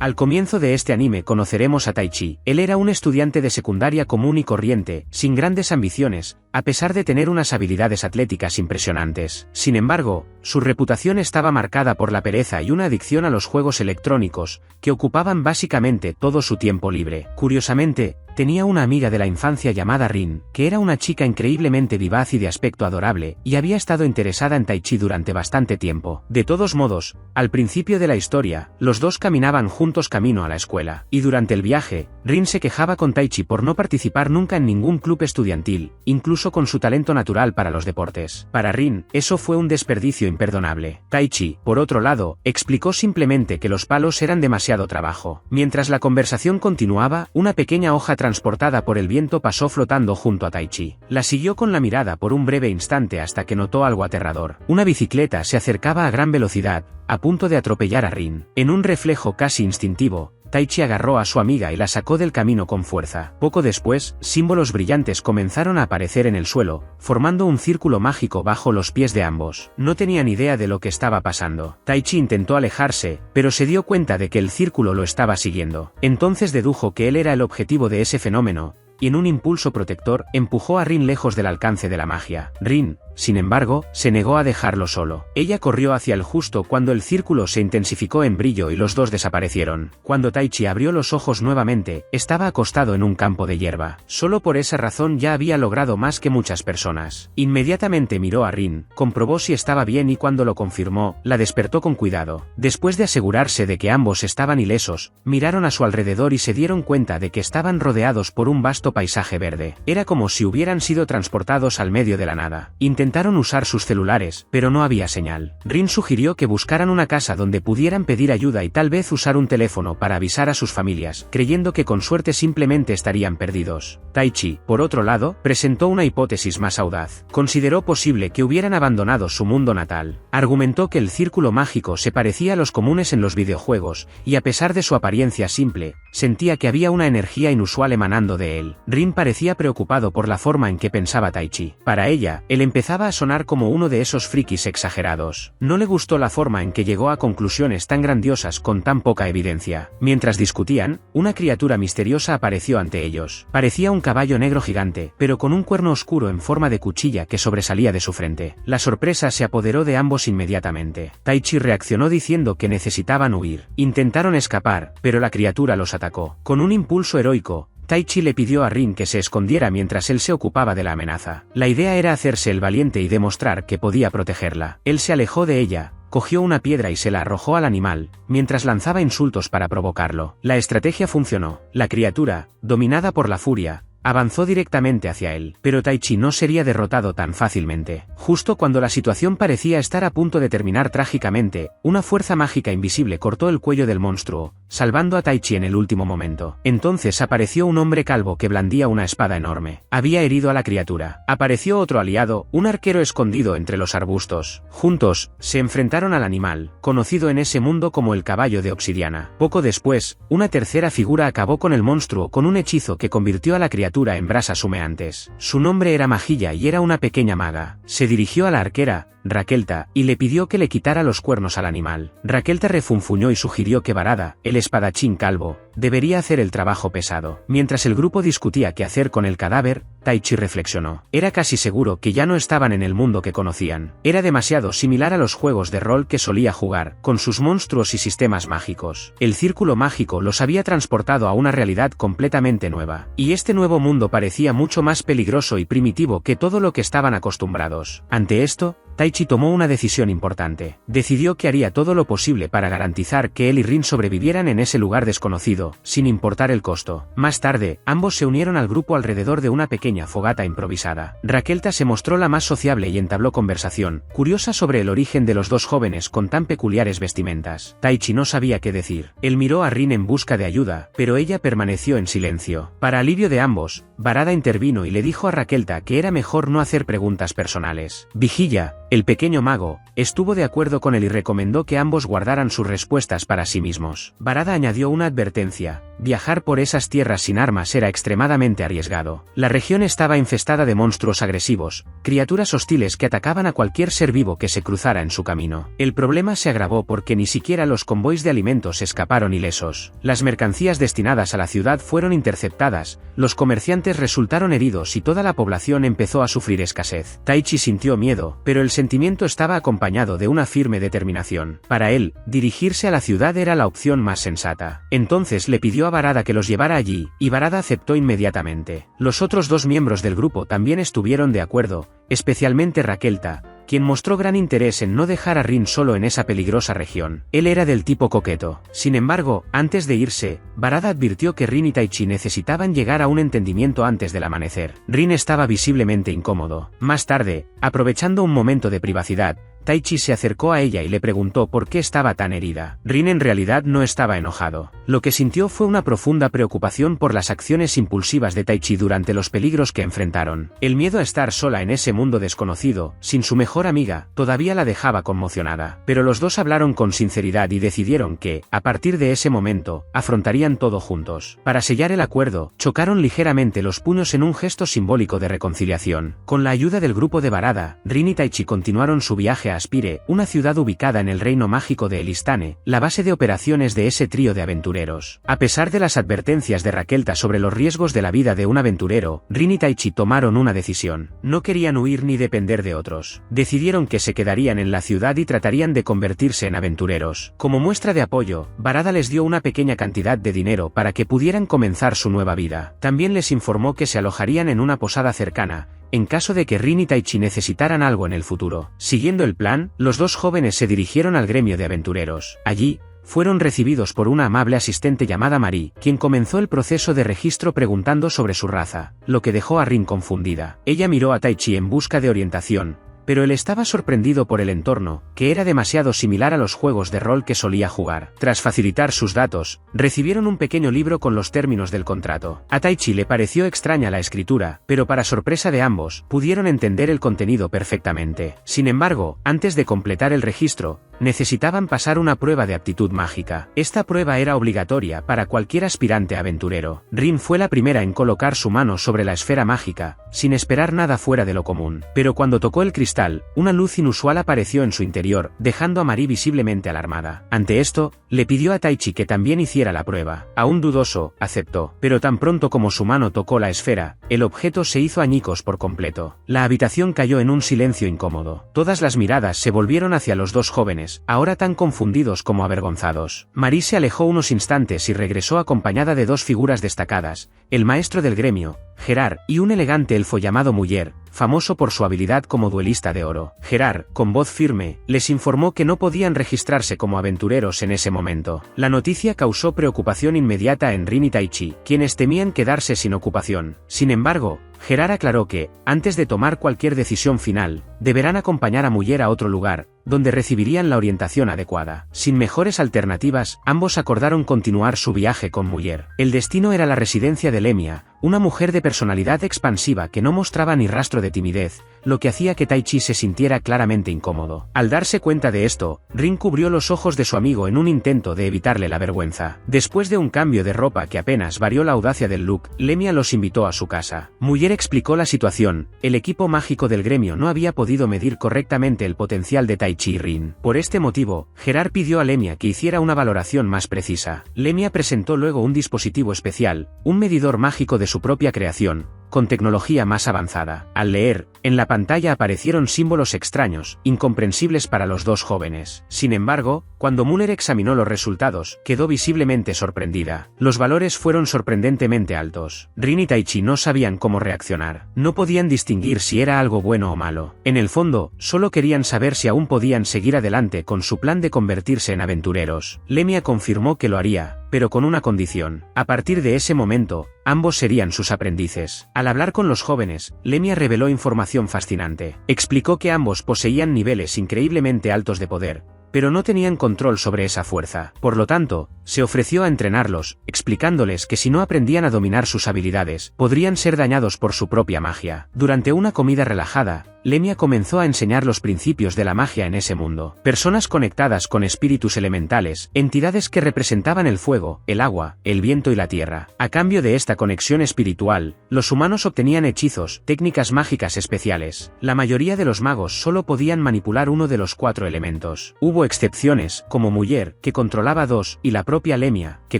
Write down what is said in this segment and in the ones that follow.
Al comienzo de este anime conoceremos a Taichi. Él era un estudiante de secundaria común y corriente, sin grandes ambiciones, a pesar de tener unas habilidades atléticas impresionantes. Sin embargo, su reputación estaba marcada por la pereza y una adicción a los juegos electrónicos, que ocupaban básicamente todo su tiempo libre. Curiosamente, tenía una amiga de la infancia llamada Rin, que era una chica increíblemente vivaz y de aspecto adorable, y había estado interesada en Taichi durante bastante tiempo. De todos modos, al principio de la historia, los dos caminaban juntos camino a la escuela, y durante el viaje, Rin se quejaba con Taichi por no participar nunca en ningún club estudiantil, incluso con su talento natural para los deportes. Para Rin, eso fue un desperdicio imperdonable. Taichi, por otro lado, explicó simplemente que los palos eran demasiado trabajo. Mientras la conversación continuaba, una pequeña hoja transportada por el viento pasó flotando junto a Taichi. La siguió con la mirada por un breve instante hasta que notó algo aterrador. Una bicicleta se acercaba a gran velocidad, a punto de atropellar a Rin. En un reflejo casi instintivo, Taichi agarró a su amiga y la sacó del camino con fuerza. Poco después, símbolos brillantes comenzaron a aparecer en el suelo, formando un círculo mágico bajo los pies de ambos. No tenían idea de lo que estaba pasando. Taichi intentó alejarse, pero se dio cuenta de que el círculo lo estaba siguiendo. Entonces dedujo que él era el objetivo de ese fenómeno, y en un impulso protector, empujó a Rin lejos del alcance de la magia. Rin, sin embargo, se negó a dejarlo solo. Ella corrió hacia él justo cuando el círculo se intensificó en brillo y los dos desaparecieron. Cuando Taichi abrió los ojos nuevamente, estaba acostado en un campo de hierba. Solo por esa razón ya había logrado más que muchas personas. Inmediatamente miró a Rin, comprobó si estaba bien y cuando lo confirmó, la despertó con cuidado. Después de asegurarse de que ambos estaban ilesos, miraron a su alrededor y se dieron cuenta de que estaban rodeados por un vasto paisaje verde. Era como si hubieran sido transportados al medio de la nada. Intentaron usar sus celulares, pero no había señal. Rin sugirió que buscaran una casa donde pudieran pedir ayuda y tal vez usar un teléfono para avisar a sus familias, creyendo que con suerte simplemente estarían perdidos. Taichi, por otro lado, presentó una hipótesis más audaz. Consideró posible que hubieran abandonado su mundo natal. Argumentó que el círculo mágico se parecía a los comunes en los videojuegos, y a pesar de su apariencia simple, sentía que había una energía inusual emanando de él. Rin parecía preocupado por la forma en que pensaba Taichi. Para ella, él empezaba a sonar como uno de esos frikis exagerados. No le gustó la forma en que llegó a conclusiones tan grandiosas con tan poca evidencia. Mientras discutían, una criatura misteriosa apareció ante ellos. Parecía un caballo negro gigante, pero con un cuerno oscuro en forma de cuchilla que sobresalía de su frente. La sorpresa se apoderó de ambos inmediatamente. Taichi reaccionó diciendo que necesitaban huir. Intentaron escapar, pero la criatura los atacó. Con un impulso heroico, Taichi le pidió a Rin que se escondiera mientras él se ocupaba de la amenaza. La idea era hacerse el valiente y demostrar que podía protegerla. Él se alejó de ella, cogió una piedra y se la arrojó al animal, mientras lanzaba insultos para provocarlo. La estrategia funcionó. La criatura, dominada por la furia, avanzó directamente hacia él, pero Taichi no sería derrotado tan fácilmente. Justo cuando la situación parecía estar a punto de terminar trágicamente, una fuerza mágica invisible cortó el cuello del monstruo, salvando a Taichi en el último momento. Entonces apareció un hombre calvo que blandía una espada enorme. Había herido a la criatura. Apareció otro aliado, un arquero escondido entre los arbustos. Juntos, se enfrentaron al animal, conocido en ese mundo como el caballo de obsidiana. Poco después, una tercera figura acabó con el monstruo con un hechizo que convirtió a la criatura en brasas humeantes. Su nombre era Majilla y era una pequeña maga. Se dirigió a la arquera, Raquelta, y le pidió que le quitara los cuernos al animal. Raquelta refunfuñó y sugirió que Barada, el espadachín calvo, debería hacer el trabajo pesado. Mientras el grupo discutía qué hacer con el cadáver, Taichi reflexionó. Era casi seguro que ya no estaban en el mundo que conocían. Era demasiado similar a los juegos de rol que solía jugar, con sus monstruos y sistemas mágicos. El círculo mágico los había transportado a una realidad completamente nueva. Y este nuevo mundo parecía mucho más peligroso y primitivo que todo lo que estaban acostumbrados. Ante esto, Taichi tomó una decisión importante. Decidió que haría todo lo posible para garantizar que él y Rin sobrevivieran en ese lugar desconocido, sin importar el costo. Más tarde, ambos se unieron al grupo alrededor de una pequeña fogata improvisada. Raquelta se mostró la más sociable y entabló conversación, curiosa sobre el origen de los dos jóvenes con tan peculiares vestimentas. Taichi no sabía qué decir. Él miró a Rin en busca de ayuda, pero ella permaneció en silencio. Para alivio de ambos, Barada intervino y le dijo a Raquelta que era mejor no hacer preguntas personales. Vigilla, el pequeño mago, estuvo de acuerdo con él y recomendó que ambos guardaran sus respuestas para sí mismos. Barada añadió una advertencia: viajar por esas tierras sin armas era extremadamente arriesgado. La región estaba infestada de monstruos agresivos, criaturas hostiles que atacaban a cualquier ser vivo que se cruzara en su camino. El problema se agravó porque ni siquiera los convoys de alimentos escaparon ilesos. Las mercancías destinadas a la ciudad fueron interceptadas, los comerciantes resultaron heridos y toda la población empezó a sufrir escasez. Taichi sintió miedo, pero el sentimiento estaba acompañado de una firme determinación. Para él, dirigirse a la ciudad era la opción más sensata. Entonces le pidió a Barada que los llevara allí, y Barada aceptó inmediatamente. Los otros dos miembros del grupo también estuvieron de acuerdo, especialmente Raquelta, quien mostró gran interés en no dejar a Rin solo en esa peligrosa región. Él era del tipo coqueto. Sin embargo, antes de irse, Barada advirtió que Rin y Taichi necesitaban llegar a un entendimiento antes del amanecer. Rin estaba visiblemente incómodo. Más tarde, aprovechando un momento de privacidad, Taichi se acercó a ella y le preguntó por qué estaba tan herida. Rin en realidad no estaba enojado. Lo que sintió fue una profunda preocupación por las acciones impulsivas de Taichi durante los peligros que enfrentaron. El miedo a estar sola en ese mundo desconocido, sin su mejor amiga, todavía la dejaba conmocionada. Pero los dos hablaron con sinceridad y decidieron que, a partir de ese momento, afrontarían todo juntos. Para sellar el acuerdo, chocaron ligeramente los puños en un gesto simbólico de reconciliación. Con la ayuda del grupo de Barada, Rin y Taichi continuaron su viaje a Aspire, una ciudad ubicada en el reino mágico de Elistane, la base de operaciones de ese trío de aventureros. A pesar de las advertencias de Raquelta sobre los riesgos de la vida de un aventurero, Rin y Taichi tomaron una decisión. No querían huir ni depender de otros. Decidieron que se quedarían en la ciudad y tratarían de convertirse en aventureros. Como muestra de apoyo, Barada les dio una pequeña cantidad de dinero para que pudieran comenzar su nueva vida. También les informó que se alojarían en una posada cercana, en caso de que Rin y Taichi necesitaran algo en el futuro. Siguiendo el plan, los dos jóvenes se dirigieron al gremio de aventureros. Allí, fueron recibidos por una amable asistente llamada Marie, quien comenzó el proceso de registro preguntando sobre su raza, lo que dejó a Rin confundida. Ella miró a Taichi en busca de orientación, pero él estaba sorprendido por el entorno, que era demasiado similar a los juegos de rol que solía jugar. Tras facilitar sus datos, recibieron un pequeño libro con los términos del contrato. A Taichi le pareció extraña la escritura, pero para sorpresa de ambos, pudieron entender el contenido perfectamente. Sin embargo, antes de completar el registro, necesitaban pasar una prueba de aptitud mágica. Esta prueba era obligatoria para cualquier aspirante aventurero. Rin fue la primera en colocar su mano sobre la esfera mágica, sin esperar nada fuera de lo común. Pero cuando tocó el cristal, una luz inusual apareció en su interior, dejando a Marie visiblemente alarmada. Ante esto, le pidió a Taichi que también hiciera la prueba. Aún dudoso, aceptó. Pero tan pronto como su mano tocó la esfera, el objeto se hizo añicos por completo. La habitación cayó en un silencio incómodo. Todas las miradas se volvieron hacia los dos jóvenes, ahora tan confundidos como avergonzados. Marie se alejó unos instantes y regresó acompañada de dos figuras destacadas, el maestro del gremio, Gerard, y un elegante elfo llamado Muller, famoso por su habilidad como duelista de oro. Gerard, con voz firme, les informó que no podían registrarse como aventureros en ese momento. La noticia causó preocupación inmediata en Rin y Taichi, quienes temían quedarse sin ocupación. Sin embargo, Gerard aclaró que, antes de tomar cualquier decisión final, deberán acompañar a Muller a otro lugar, donde recibirían la orientación adecuada. Sin mejores alternativas, ambos acordaron continuar su viaje con Muller. El destino era la residencia de Lemia, una mujer de personalidad expansiva que no mostraba ni rastro de timidez, lo que hacía que Taichi se sintiera claramente incómodo. Al darse cuenta de esto, Rin cubrió los ojos de su amigo en un intento de evitarle la vergüenza. Después de un cambio de ropa que apenas varió la audacia del look, Lemia los invitó a su casa. Muller explicó la situación: el equipo mágico del gremio no había podido medir correctamente el potencial de Taichi y Rin. Por este motivo, Gerard pidió a Lemia que hiciera una valoración más precisa. Lemia presentó luego un dispositivo especial, un medidor mágico de su propia creación, con tecnología más avanzada. Al leer, en la pantalla aparecieron símbolos extraños, incomprensibles para los dos jóvenes. Sin embargo, cuando Muller examinó los resultados, quedó visiblemente sorprendida. Los valores fueron sorprendentemente altos. Rin y Taichi no sabían cómo reaccionar. No podían distinguir si era algo bueno o malo. En el fondo, solo querían saber si aún podían seguir adelante con su plan de convertirse en aventureros. Lemia confirmó que lo haría, pero con una condición. A partir de ese momento, ambos serían sus aprendices. Al hablar con los jóvenes, Lemia reveló información fascinante. Explicó que ambos poseían niveles increíblemente altos de poder, pero no tenían control sobre esa fuerza. Por lo tanto, se ofreció a entrenarlos, explicándoles que si no aprendían a dominar sus habilidades, podrían ser dañados por su propia magia. Durante una comida relajada, Lemia comenzó a enseñar los principios de la magia en ese mundo. Personas conectadas con espíritus elementales, entidades que representaban el fuego, el agua, el viento y la tierra. A cambio de esta conexión espiritual, los humanos obtenían hechizos, técnicas mágicas especiales. La mayoría de los magos solo podían manipular uno de los 4 elementos. Hubo excepciones, como Muller, que controlaba 2, y la propia Lemia, que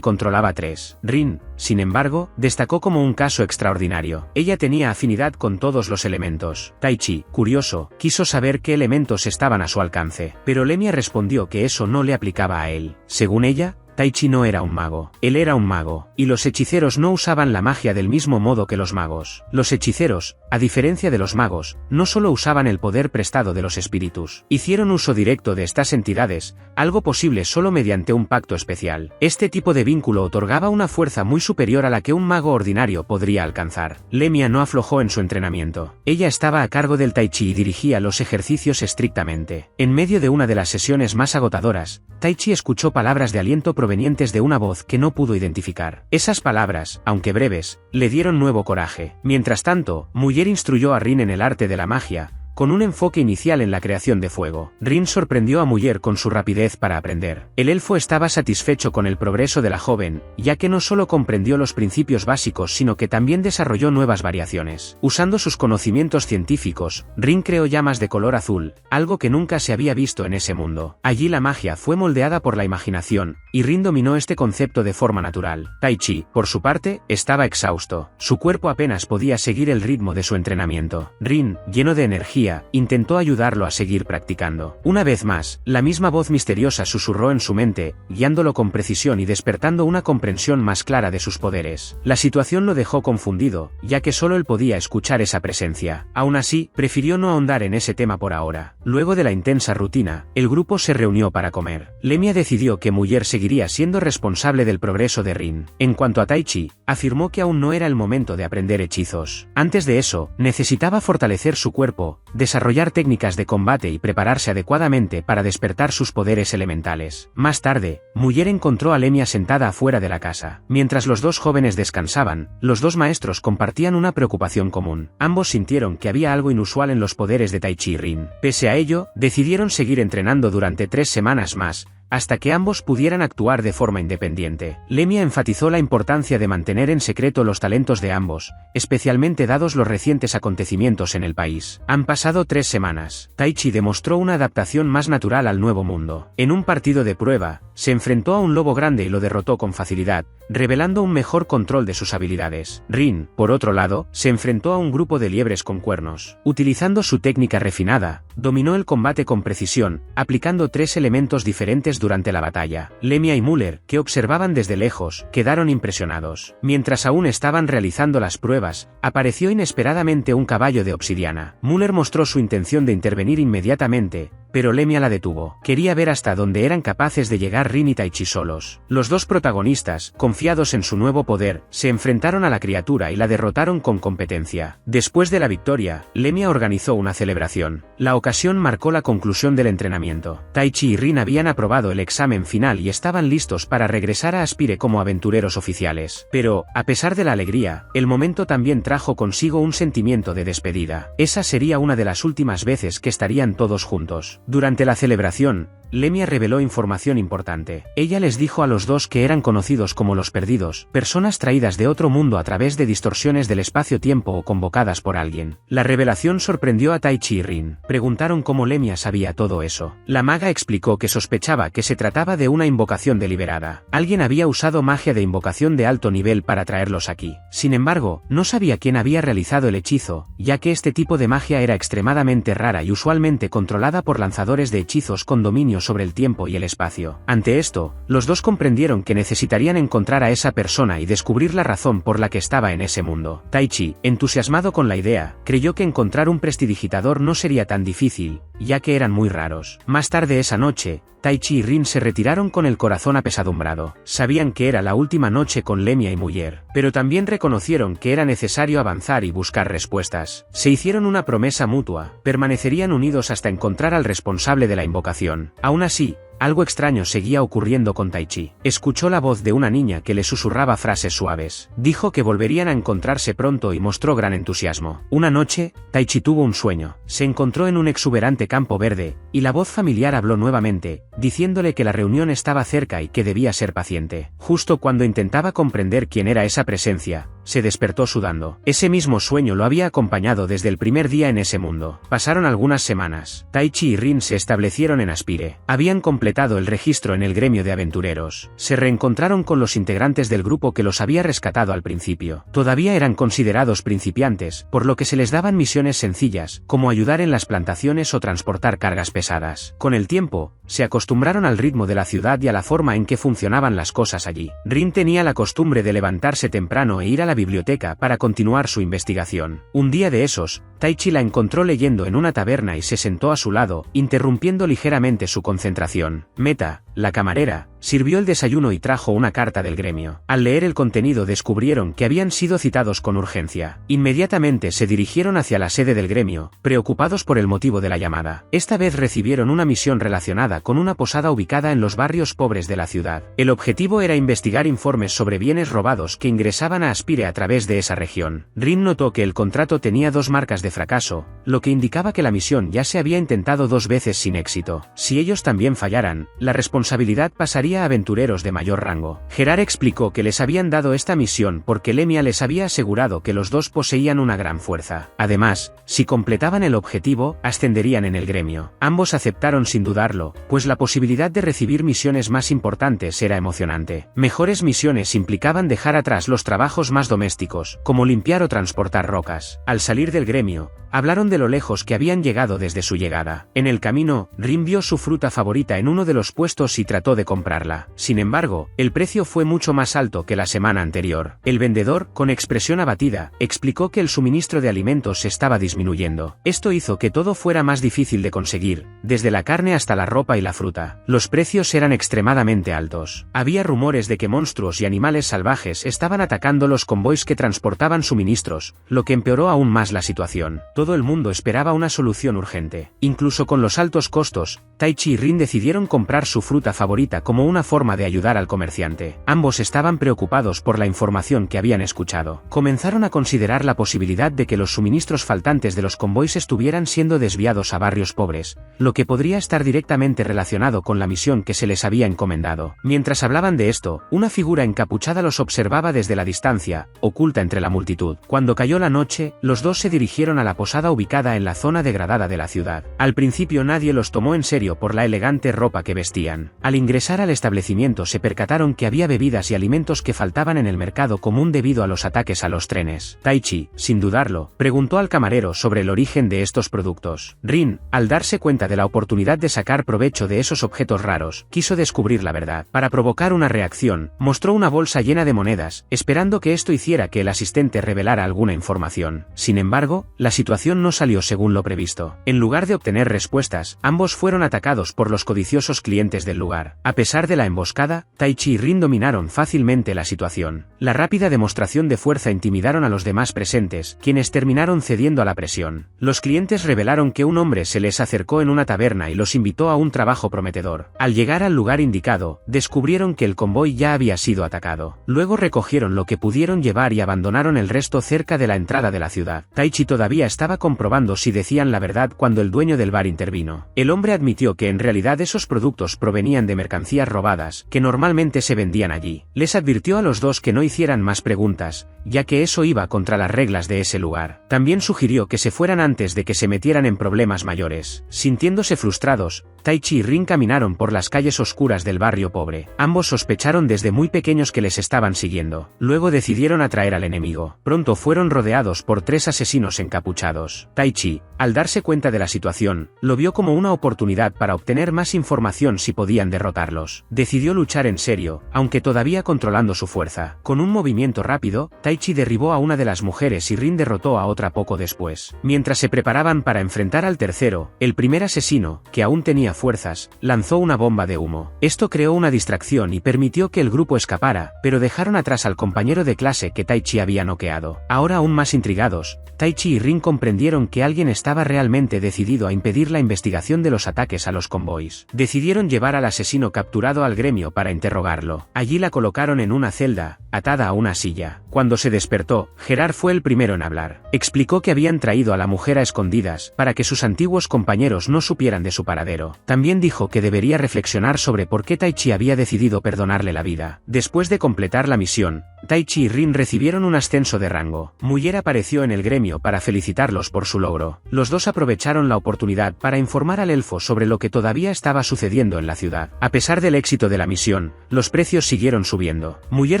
controlaba 3. Rin, sin embargo, destacó como un caso extraordinario. Ella tenía afinidad con todos los elementos. Taichi, curioso, quiso saber qué elementos estaban a su alcance, pero Lemia respondió que eso no le aplicaba a él. Según ella, Taichi no era un mago, él era un mago, y los hechiceros no usaban la magia del mismo modo que los magos. Los hechiceros, a diferencia de los magos, no solo usaban el poder prestado de los espíritus, hicieron uso directo de estas entidades, algo posible solo mediante un pacto especial. Este tipo de vínculo otorgaba una fuerza muy superior a la que un mago ordinario podría alcanzar. Lemia no aflojó en su entrenamiento. Ella estaba a cargo del Taichi y dirigía los ejercicios estrictamente. En medio de una de las sesiones más agotadoras, Taichi escuchó palabras de aliento provenientes de una voz que no pudo identificar. Esas palabras, aunque breves, le dieron nuevo coraje. Mientras tanto, Muller instruyó a Rin en el arte de la magia, con un enfoque inicial en la creación de fuego. Rin sorprendió a Muller con su rapidez para aprender. El elfo estaba satisfecho con el progreso de la joven, ya que no solo comprendió los principios básicos sino que también desarrolló nuevas variaciones. Usando sus conocimientos científicos, Rin creó llamas de color azul, algo que nunca se había visto en ese mundo. Allí la magia fue moldeada por la imaginación, y Rin dominó este concepto de forma natural. Taichi, por su parte, estaba exhausto. Su cuerpo apenas podía seguir el ritmo de su entrenamiento. Rin, lleno de energía, intentó ayudarlo a seguir practicando. Una vez más, la misma voz misteriosa susurró en su mente, guiándolo con precisión y despertando una comprensión más clara de sus poderes. La situación lo dejó confundido, ya que solo él podía escuchar esa presencia. Aún así, prefirió no ahondar en ese tema por ahora. Luego de la intensa rutina, el grupo se reunió para comer. Lemia decidió que Muller seguiría siendo responsable del progreso de Rin. En cuanto a Taichi, afirmó que aún no era el momento de aprender hechizos. Antes de eso, necesitaba fortalecer su cuerpo, desarrollar técnicas de combate y prepararse adecuadamente para despertar sus poderes elementales. Más tarde, Muller encontró a Lemia sentada afuera de la casa. Mientras los dos jóvenes descansaban, los dos maestros compartían una preocupación común. Ambos sintieron que había algo inusual en los poderes de Taichi y Rin. Pese a ello, decidieron seguir entrenando durante 3 semanas más, hasta que ambos pudieran actuar de forma independiente. Lemia enfatizó la importancia de mantener en secreto los talentos de ambos, especialmente dados los recientes acontecimientos en el país. Han pasado 3 semanas. Taichi demostró una adaptación más natural al nuevo mundo. En un partido de prueba, se enfrentó a un lobo grande y lo derrotó con facilidad, revelando un mejor control de sus habilidades. Rin, por otro lado, se enfrentó a un grupo de liebres con cuernos. Utilizando su técnica refinada, dominó el combate con precisión, aplicando 3 elementos diferentes durante la batalla. Lemia y Muller, que observaban desde lejos, quedaron impresionados. Mientras aún estaban realizando las pruebas, apareció inesperadamente un caballo de obsidiana. Muller mostró su intención de intervenir inmediatamente, pero Lemia la detuvo. Quería ver hasta dónde eran capaces de llegar Rin y Taichi solos. Los dos protagonistas, confiados en su nuevo poder, se enfrentaron a la criatura y la derrotaron con competencia. Después de la victoria, Lemia organizó una celebración. La ocasión marcó la conclusión del entrenamiento. Taichi y Rin habían aprobado el examen final y estaban listos para regresar a Aspire como aventureros oficiales. Pero, a pesar de la alegría, el momento también trajo consigo un sentimiento de despedida. Esa sería una de las últimas veces que estarían todos juntos. Durante la celebración, Lemia reveló información importante. Ella les dijo a los dos que eran conocidos como los perdidos, personas traídas de otro mundo a través de distorsiones del espacio-tiempo o convocadas por alguien. La revelación sorprendió a Taichi y Rin. Preguntaron cómo Lemia sabía todo eso. La maga explicó que sospechaba que se trataba de una invocación deliberada. Alguien había usado magia de invocación de alto nivel para traerlos aquí. Sin embargo, no sabía quién había realizado el hechizo, ya que este tipo de magia era extremadamente rara y usualmente controlada por lanzadores de hechizos con dominio sobre el tiempo y el espacio. Ante esto, los dos comprendieron que necesitarían encontrar a esa persona y descubrir la razón por la que estaba en ese mundo. Taichi, entusiasmado con la idea, creyó que encontrar un prestidigitador no sería tan difícil, ya que eran muy raros. Más tarde esa noche, Taichi y Rin se retiraron con el corazón apesadumbrado. Sabían que era la última noche con Lemia y Muller, pero también reconocieron que era necesario avanzar y buscar respuestas. Se hicieron una promesa mutua, permanecerían unidos hasta encontrar al responsable de la invocación. Aún así, algo extraño seguía ocurriendo con Taichi. Escuchó la voz de una niña que le susurraba frases suaves. Dijo que volverían a encontrarse pronto y mostró gran entusiasmo. Una noche, Taichi tuvo un sueño. Se encontró en un exuberante campo verde, y la voz familiar habló nuevamente, diciéndole que la reunión estaba cerca y que debía ser paciente. Justo cuando intentaba comprender quién era esa presencia, se despertó sudando. Ese mismo sueño lo había acompañado desde el primer día en ese mundo. Pasaron algunas semanas. Taichi y Rin se establecieron en Aspire. Habían completado el registro en el gremio de aventureros. Se reencontraron con los integrantes del grupo que los había rescatado al principio. Todavía eran considerados principiantes, por lo que se les daban misiones sencillas, como ayudar en las plantaciones o transportar cargas pesadas. Con el tiempo, se acostumbraron al ritmo de la ciudad y a la forma en que funcionaban las cosas allí. Rin tenía la costumbre de levantarse temprano e ir a la biblioteca para continuar su investigación. Un día de esos, Taichi la encontró leyendo en una taberna y se sentó a su lado, interrumpiendo ligeramente su concentración. Meta, la camarera, sirvió el desayuno y trajo una carta del gremio. Al leer el contenido descubrieron que habían sido citados con urgencia. Inmediatamente se dirigieron hacia la sede del gremio, preocupados por el motivo de la llamada. Esta vez recibieron una misión relacionada con una posada ubicada en los barrios pobres de la ciudad. El objetivo era investigar informes sobre bienes robados que ingresaban a Aspire a través de esa región. Rin notó que el contrato tenía 2 marcas de fracaso, lo que indicaba que la misión ya se había intentado 2 veces sin éxito. Si ellos también fallaran, la responsabilidad pasaría a aventureros de mayor rango. Gerard explicó que les habían dado esta misión porque Lemia les había asegurado que los 2 poseían una gran fuerza. Además, si completaban el objetivo, ascenderían en el gremio. Ambos aceptaron sin dudarlo, pues la posibilidad de recibir misiones más importantes era emocionante. Mejores misiones implicaban dejar atrás los trabajos más domésticos, como limpiar o transportar rocas. Al salir del gremio, hablaron de lo lejos que habían llegado desde su llegada. En el camino, Rin vio su fruta favorita en uno de los puestos y trató de comprarla. Sin embargo, el precio fue mucho más alto que la semana anterior. El vendedor, con expresión abatida, explicó que el suministro de alimentos estaba disminuyendo. Esto hizo que todo fuera más difícil de conseguir, desde la carne hasta la ropa y la fruta. Los precios eran extremadamente altos. Había rumores de que monstruos y animales salvajes estaban atacando los convoys que transportaban suministros, lo que empeoró aún más la situación. Todo el mundo esperaba una solución urgente. Incluso con los altos costos, Taichi y Rin decidieron comprar su fruta favorita como una forma de ayudar al comerciante. Ambos estaban preocupados por la información que habían escuchado. Comenzaron a considerar la posibilidad de que los suministros faltantes de los convoys estuvieran siendo desviados a barrios pobres, lo que podría estar directamente relacionado con la misión que se les había encomendado. Mientras hablaban de esto, una figura encapuchada los observaba desde la distancia, oculta entre la multitud. Cuando cayó la noche, los 2 se dirigieron a la posada ubicada en la zona degradada de la ciudad. Al principio nadie los tomó en serio por la elegante ropa que vestían. Al ingresar al establecimiento se percataron que había bebidas y alimentos que faltaban en el mercado común debido a los ataques a los trenes. Taichi, sin dudarlo, preguntó al camarero sobre el origen de estos productos. Rin, al darse cuenta de la oportunidad de sacar provecho de esos objetos raros, quiso descubrir la verdad. Para provocar una reacción, mostró una bolsa llena de monedas, esperando que esto hiciera que el asistente revelara alguna información. Sin embargo, la situación no salió según lo previsto. En lugar de obtener respuestas, ambos fueron atacados por los codiciosos clientes del lugar. A pesar de la emboscada, Taichi y Rin dominaron fácilmente la situación. La rápida demostración de fuerza intimidaron a los demás presentes, quienes terminaron cediendo a la presión. Los clientes revelaron que un hombre se les acercó en una taberna y los invitó a un trabajo prometedor. Al llegar al lugar indicado, descubrieron que el convoy ya había sido atacado. Luego recogieron lo que pudieron llevar y abandonaron el resto cerca de la entrada de la ciudad. Taichi todavía estaba comprobando si decían la verdad cuando el dueño del bar intervino. El hombre admitió que en realidad esos productos provenían de mercancías robadas, que normalmente se vendían allí. Les advirtió a los 2 que no hicieran más preguntas, ya que eso iba contra las reglas de ese lugar. También sugirió que se fueran antes de que se metieran en problemas mayores. Sintiéndose frustrados, Taichi y Rin caminaron por las calles oscuras del barrio pobre. Ambos sospecharon desde muy pequeños que les estaban siguiendo. Luego decidieron atraer al enemigo. Pronto fueron rodeados por 3 asesinos encapuchados. Taichi, al darse cuenta de la situación, lo vio como una oportunidad para obtener más información si podían derrotarlos. Decidió luchar en serio, aunque todavía controlando su fuerza. Con un movimiento rápido, Taichi derribó a una de las mujeres y Rin derrotó a otra poco después. Mientras se preparaban para enfrentar al tercero, el primer asesino, que aún tenía fuerzas, lanzó una bomba de humo. Esto creó una distracción y permitió que el grupo escapara, pero dejaron atrás al compañero de clase que Taichi había noqueado. Ahora aún más intrigados, Taichi y Rin comprendieron comprendieron que alguien estaba realmente decidido a impedir la investigación de los ataques a los convoys. Decidieron llevar al asesino capturado al gremio para interrogarlo. Allí la colocaron en una celda, atada a una silla. Cuando se despertó, Gerard fue el primero en hablar. Explicó que habían traído a la mujer a escondidas, para que sus antiguos compañeros no supieran de su paradero. También dijo que debería reflexionar sobre por qué Taichi había decidido perdonarle la vida. Después de completar la misión, Taichi y Rin recibieron un ascenso de rango. Muller apareció en el gremio para felicitarlos por su logro. Los dos aprovecharon la oportunidad para informar al elfo sobre lo que todavía estaba sucediendo en la ciudad. A pesar del éxito de la misión, los precios siguieron subiendo. Muller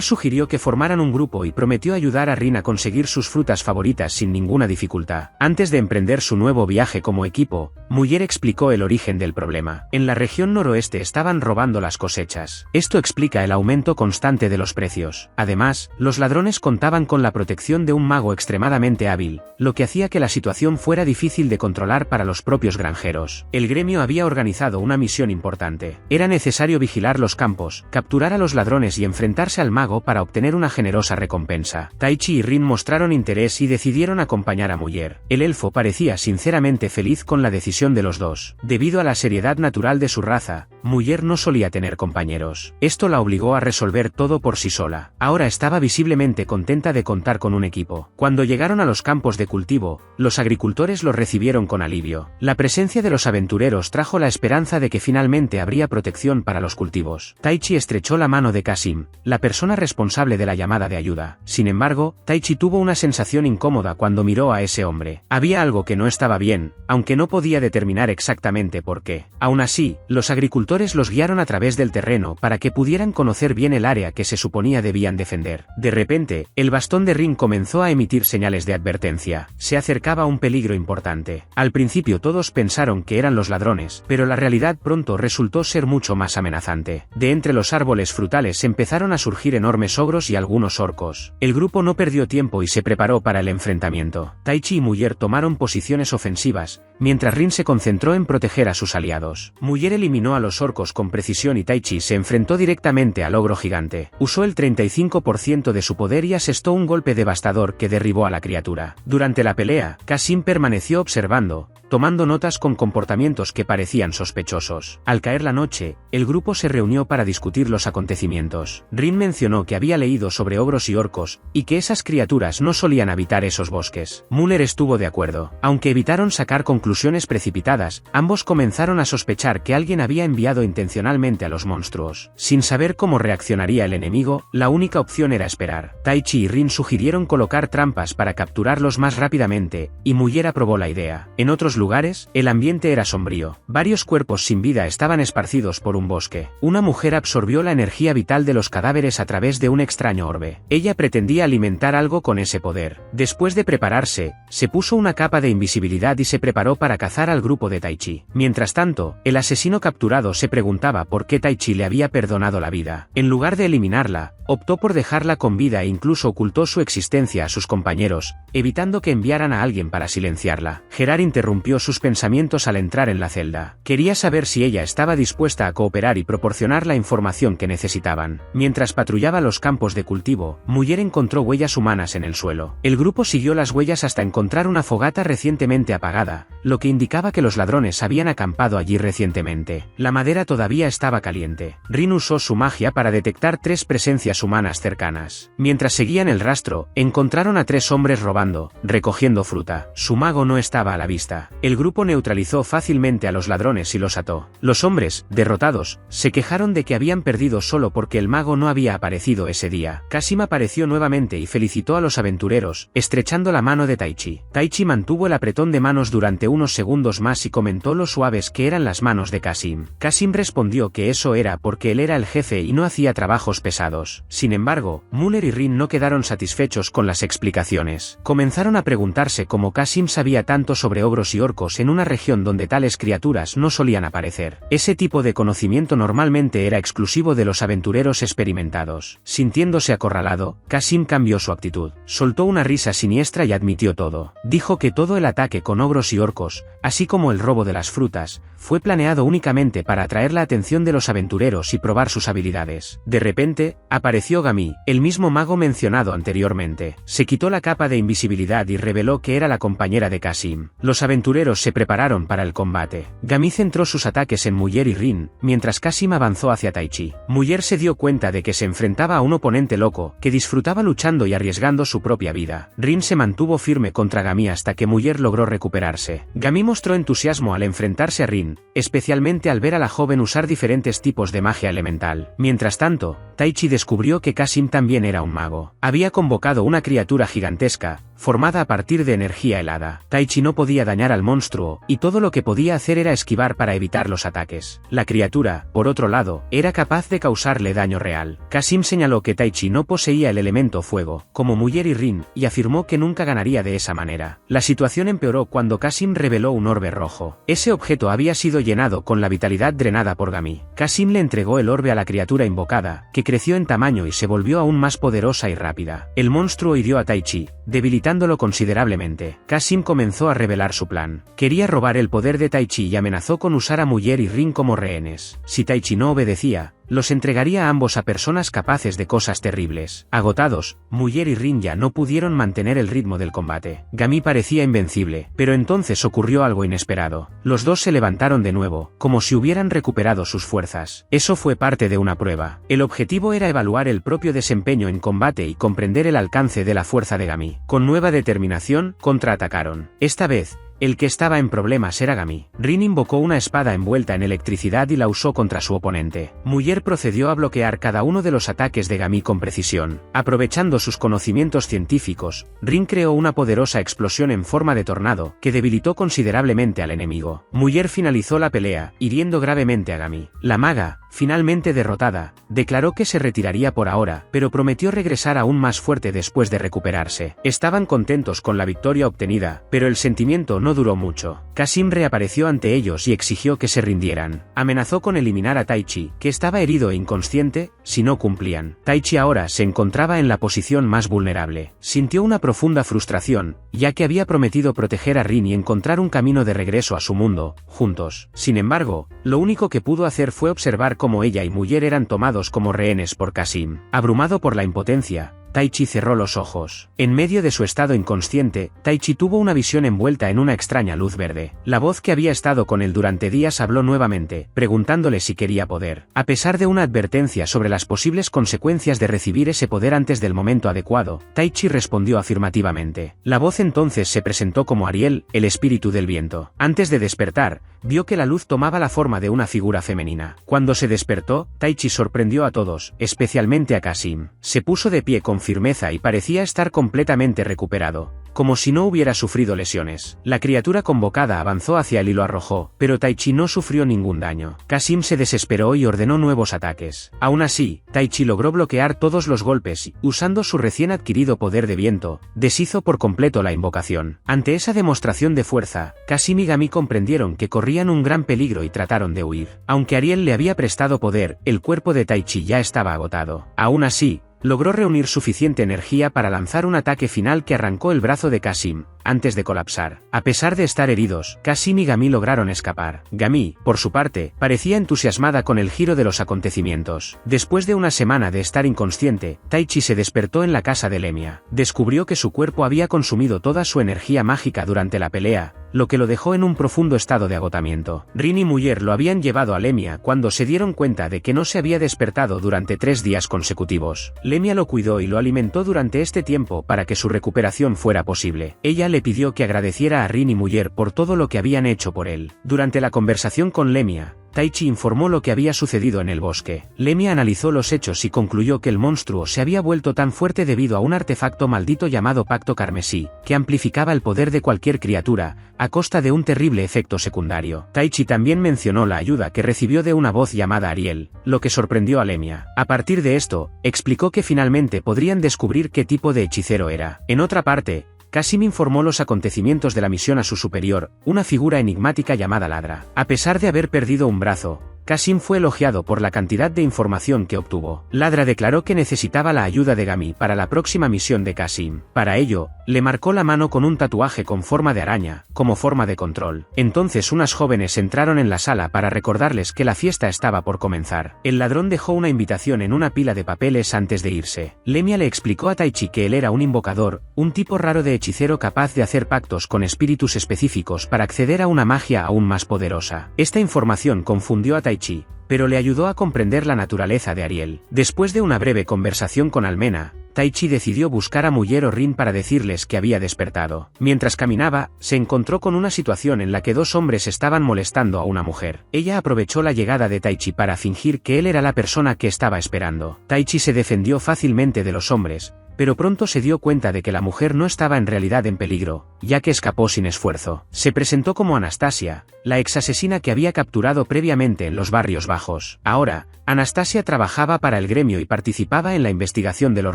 sugirió que formaran un grupo y prometió ayudar a Rin a conseguir sus frutas favoritas sin ninguna dificultad. Antes de emprender su nuevo viaje como equipo, Muller explicó el origen del problema. En la región noroeste estaban robando las cosechas. Esto explica el aumento constante de los precios. Además, los ladrones contaban con la protección de un mago extremadamente hábil, lo que hacía que la situación fuera difícil de controlar para los propios granjeros. El gremio había organizado una misión importante. Era necesario vigilar los campos, capturar a los ladrones y enfrentarse al mago para obtener una generosa recompensa. Taichi y Rin mostraron interés y decidieron acompañar a Muller. El elfo parecía sinceramente feliz con la decisión de los dos. Debido a la seriedad natural de su raza, Muller no solía tener compañeros. Esto la obligó a resolver todo por sí sola. Ahora estaba visiblemente contenta de contar con un equipo. Cuando llegaron a los campos de cultivo, los agricultores los recibieron con alivio. La presencia de los aventureros trajo la esperanza de que finalmente habría protección para los cultivos. Taichi estrechó la mano de Kasim, la persona responsable de la llamada de ayuda. Sin embargo, Taichi tuvo una sensación incómoda cuando miró a ese hombre. Había algo que no estaba bien, aunque no podía determinar exactamente por qué. Aún así, los agricultores los guiaron a través del terreno para que pudieran conocer bien el área que se suponía debían defender. De repente, el bastón de Rin comenzó a emitir señales de advertencia. Se acercaba un peligro importante. Al principio todos pensaron que eran los ladrones, pero la realidad pronto resultó ser mucho más amenazante. De entre los árboles frutales empezaron a surgir enormes ogros y algunos orcos. El grupo no perdió tiempo y se preparó para el enfrentamiento. Taichi y Muller tomaron posiciones ofensivas, mientras Rin se concentró en proteger a sus aliados. Muller eliminó a los orcos con precisión y Taichi se enfrentó directamente al ogro gigante. Usó el 35% de su poder y asestó un golpe devastador que derribó a la criatura. Durante la pelea, Kasim permaneció observando, tomando notas con comportamientos que parecían sospechosos. Al caer la noche, el grupo se reunió para discutir los acontecimientos. Rin mencionó que había leído sobre ogros y orcos, y que esas criaturas no solían habitar esos bosques. Muller estuvo de acuerdo. Aunque evitaron sacar conclusiones precipitadas, ambos comenzaron a sospechar que alguien había enviado intencionalmente a los monstruos. Sin saber cómo reaccionaría el enemigo, la única opción era esperar. Taichi y Rin sugirieron colocar trampas para capturarlos más rápidamente, y Muller aprobó la idea. En otros lugares, el ambiente era sombrío. Varios cuerpos sin vida estaban esparcidos por un bosque. Una mujer absorbió la energía vital de los cadáveres a través de un extraño orbe. Ella pretendía alimentar algo con ese poder. Después de prepararse, se puso una capa de invisibilidad y se preparó para cazar al grupo de Taichi. Mientras tanto, el asesino capturado se preguntaba por qué Taichi le había perdonado la vida. En lugar de eliminarla, optó por dejarla con vida e incluso ocultó su existencia a sus compañeros, evitando que enviaran a alguien para silenciarla. Gerard interrumpió sus pensamientos al entrar en la celda. Quería saber si ella estaba dispuesta a cooperar y proporcionar la información que necesitaban. Mientras patrullaba los campos de cultivo, Muller encontró huellas humanas en el suelo. El grupo siguió las huellas hasta encontrar una fogata recientemente apagada, lo que indicaba que los ladrones habían acampado allí recientemente. La madera todavía estaba caliente. Rin usó su magia para detectar 3 presencias humanas cercanas. Mientras seguían el rastro, encontraron a 3 hombres robando, recogiendo fruta. Su mago no estaba a la vista. El grupo neutralizó fácilmente a los ladrones y los ató. Los hombres, derrotados, se quejaron de que habían perdido solo porque el mago no había aparecido ese día. Kasim apareció nuevamente y felicitó a los aventureros, estrechando la mano de Taichi. Taichi mantuvo el apretón de manos durante unos segundos más y comentó lo suaves que eran las manos de Kasim. Kasim respondió que eso era porque él era el jefe y no hacía trabajos pesados. Sin embargo, Muller y Rin no quedaron satisfechos con las explicaciones. Comenzaron a preguntarse cómo Kasim sabía tanto sobre ogros y orcos en una región donde tales criaturas no solían aparecer. Ese tipo de conocimiento normalmente era exclusivo de los aventureros experimentados. Sintiéndose acorralado, Kasim cambió su actitud. Soltó una risa siniestra y admitió todo. Dijo que todo el ataque con ogros y orcos, así como el robo de las frutas, fue planeado únicamente para atraer la atención de los aventureros y probar sus habilidades. De repente, apareció Gami, el mismo mago mencionado anteriormente. Se quitó la capa de invisibilidad y reveló que era la compañera de Kasim. Los aventureros se prepararon para el combate. Gami centró sus ataques en Muyer y Rin, mientras Kasim avanzó hacia Taichi. Muyer se dio cuenta de que se enfrentaba a un oponente loco, que disfrutaba luchando y arriesgando su propia vida. Rin se mantuvo firme contra Gami hasta que Muyer logró recuperarse. Gami mostró entusiasmo al enfrentarse a Rin, especialmente al ver a la joven usar diferentes tipos de magia elemental. Mientras tanto, Taichi descubrió que Kasim también era un mago. Había convocado una criatura gigantesca, formada a partir de energía helada. Taichi no podía dañar al monstruo, y todo lo que podía hacer era esquivar para evitar los ataques. La criatura, por otro lado, era capaz de causarle daño real. Kasim señaló que Taichi no poseía el elemento fuego, como Muyer y Rin, y afirmó que nunca ganaría de esa manera. La situación empeoró cuando Kasim reveló un orbe rojo. Ese objeto había sido llenado con la vitalidad drenada por Gami. Kasim le entregó el orbe a la criatura invocada, que creció en tamaño y se volvió aún más poderosa y rápida. El monstruo hirió a Taichi, debilitándolo considerablemente. Kasim comenzó a revelar su plan. Quería robar el poder de Taichi y amenazó con usar a Muyer y Rin como rehenes. Si Taichi no obedecía, los entregaría a ambos a personas capaces de cosas terribles. Agotados, Muyer y Rin ya no pudieron mantener el ritmo del combate. Gami parecía invencible, pero entonces ocurrió algo inesperado. Los dos se levantaron de nuevo, como si hubieran recuperado sus fuerzas. Eso fue parte de una prueba. El objetivo era evaluar el propio desempeño en combate y comprender el alcance de la fuerza de Gami. Con nueva determinación, contraatacaron. Esta vez, el que estaba en problemas era Gami. Rin invocó una espada envuelta en electricidad y la usó contra su oponente. Muyer procedió a bloquear cada uno de los ataques de Gami con precisión. Aprovechando sus conocimientos científicos, Rin creó una poderosa explosión en forma de tornado, que debilitó considerablemente al enemigo. Muyer finalizó la pelea, hiriendo gravemente a Gami. La maga, finalmente derrotada, declaró que se retiraría por ahora, pero prometió regresar aún más fuerte después de recuperarse. Estaban contentos con la victoria obtenida, pero el sentimiento no duró mucho. Kasim reapareció ante ellos y exigió que se rindieran. Amenazó con eliminar a Taichi, que estaba herido e inconsciente, si no cumplían. Taichi ahora se encontraba en la posición más vulnerable. Sintió una profunda frustración, ya que había prometido proteger a Rin y encontrar un camino de regreso a su mundo, juntos. Sin embargo, lo único que pudo hacer fue observar cómo ella y Muyer eran tomados como rehenes por Kasim. Abrumado por la impotencia, Taichi cerró los ojos. En medio de su estado inconsciente, Taichi tuvo una visión envuelta en una extraña luz verde. La voz que había estado con él durante días habló nuevamente, preguntándole si quería poder. A pesar de una advertencia sobre las posibles consecuencias de recibir ese poder antes del momento adecuado, Taichi respondió afirmativamente. La voz entonces se presentó como Ariel, el espíritu del viento. Antes de despertar, vio que la luz tomaba la forma de una figura femenina. Cuando se despertó, Taichi sorprendió a todos, especialmente a Kasim. Se puso de pie con firmeza y parecía estar completamente recuperado, como si no hubiera sufrido lesiones. La criatura convocada avanzó hacia él y lo arrojó, pero Taichi no sufrió ningún daño. Kasim se desesperó y ordenó nuevos ataques. Aún así, Taichi logró bloquear todos los golpes y, usando su recién adquirido poder de viento, deshizo por completo la invocación. Ante esa demostración de fuerza, Kasim y Gami comprendieron que corrían un gran peligro y trataron de huir. Aunque Ariel le había prestado poder, el cuerpo de Taichi ya estaba agotado. Aún así, logró reunir suficiente energía para lanzar un ataque final que arrancó el brazo de Kasim, antes de colapsar. A pesar de estar heridos, Kasim y Gami lograron escapar. Gami, por su parte, parecía entusiasmada con el giro de los acontecimientos. Después de una semana de estar inconsciente, Taichi se despertó en la casa de Lemia. Descubrió que su cuerpo había consumido toda su energía mágica durante la pelea, lo que lo dejó en un profundo estado de agotamiento. Rin y Muyer lo habían llevado a Lemia cuando se dieron cuenta de que no se había despertado durante 3 días consecutivos. Lemia lo cuidó y lo alimentó durante este tiempo para que su recuperación fuera posible. Ella le pidió que agradeciera a Rin y Muyer por todo lo que habían hecho por él. Durante la conversación con Lemia, Taichi informó lo que había sucedido en el bosque. Lemia analizó los hechos y concluyó que el monstruo se había vuelto tan fuerte debido a un artefacto maldito llamado Pacto Carmesí, que amplificaba el poder de cualquier criatura, a costa de un terrible efecto secundario. Taichi también mencionó la ayuda que recibió de una voz llamada Ariel, lo que sorprendió a Lemia. A partir de esto, explicó que finalmente podrían descubrir qué tipo de hechicero era. En otra parte, Kasim informó los acontecimientos de la misión a su superior, una figura enigmática llamada Ladra. A pesar de haber perdido un brazo, Kasim fue elogiado por la cantidad de información que obtuvo. Ladra declaró que necesitaba la ayuda de Gami para la próxima misión de Kasim. Para ello, le marcó la mano con un tatuaje con forma de araña, como forma de control. Entonces unas jóvenes entraron en la sala para recordarles que la fiesta estaba por comenzar. El ladrón dejó una invitación en una pila de papeles antes de irse. Lemia le explicó a Taichi que él era un invocador, un tipo raro de hechicero capaz de hacer pactos con espíritus específicos para acceder a una magia aún más poderosa. Esta información confundió a Taichi, pero le ayudó a comprender la naturaleza de Ariel. Después de una breve conversación con Almena, Taichi decidió buscar a Muller o Rin para decirles que había despertado. Mientras caminaba, se encontró con una situación en la que dos hombres estaban molestando a una mujer. Ella aprovechó la llegada de Taichi para fingir que él era la persona que estaba esperando. Taichi se defendió fácilmente de los hombres, pero pronto se dio cuenta de que la mujer no estaba en realidad en peligro, ya que escapó sin esfuerzo. Se presentó como Anastasia, la ex asesina que había capturado previamente en los barrios bajos. Ahora, Anastasia trabajaba para el gremio y participaba en la investigación de los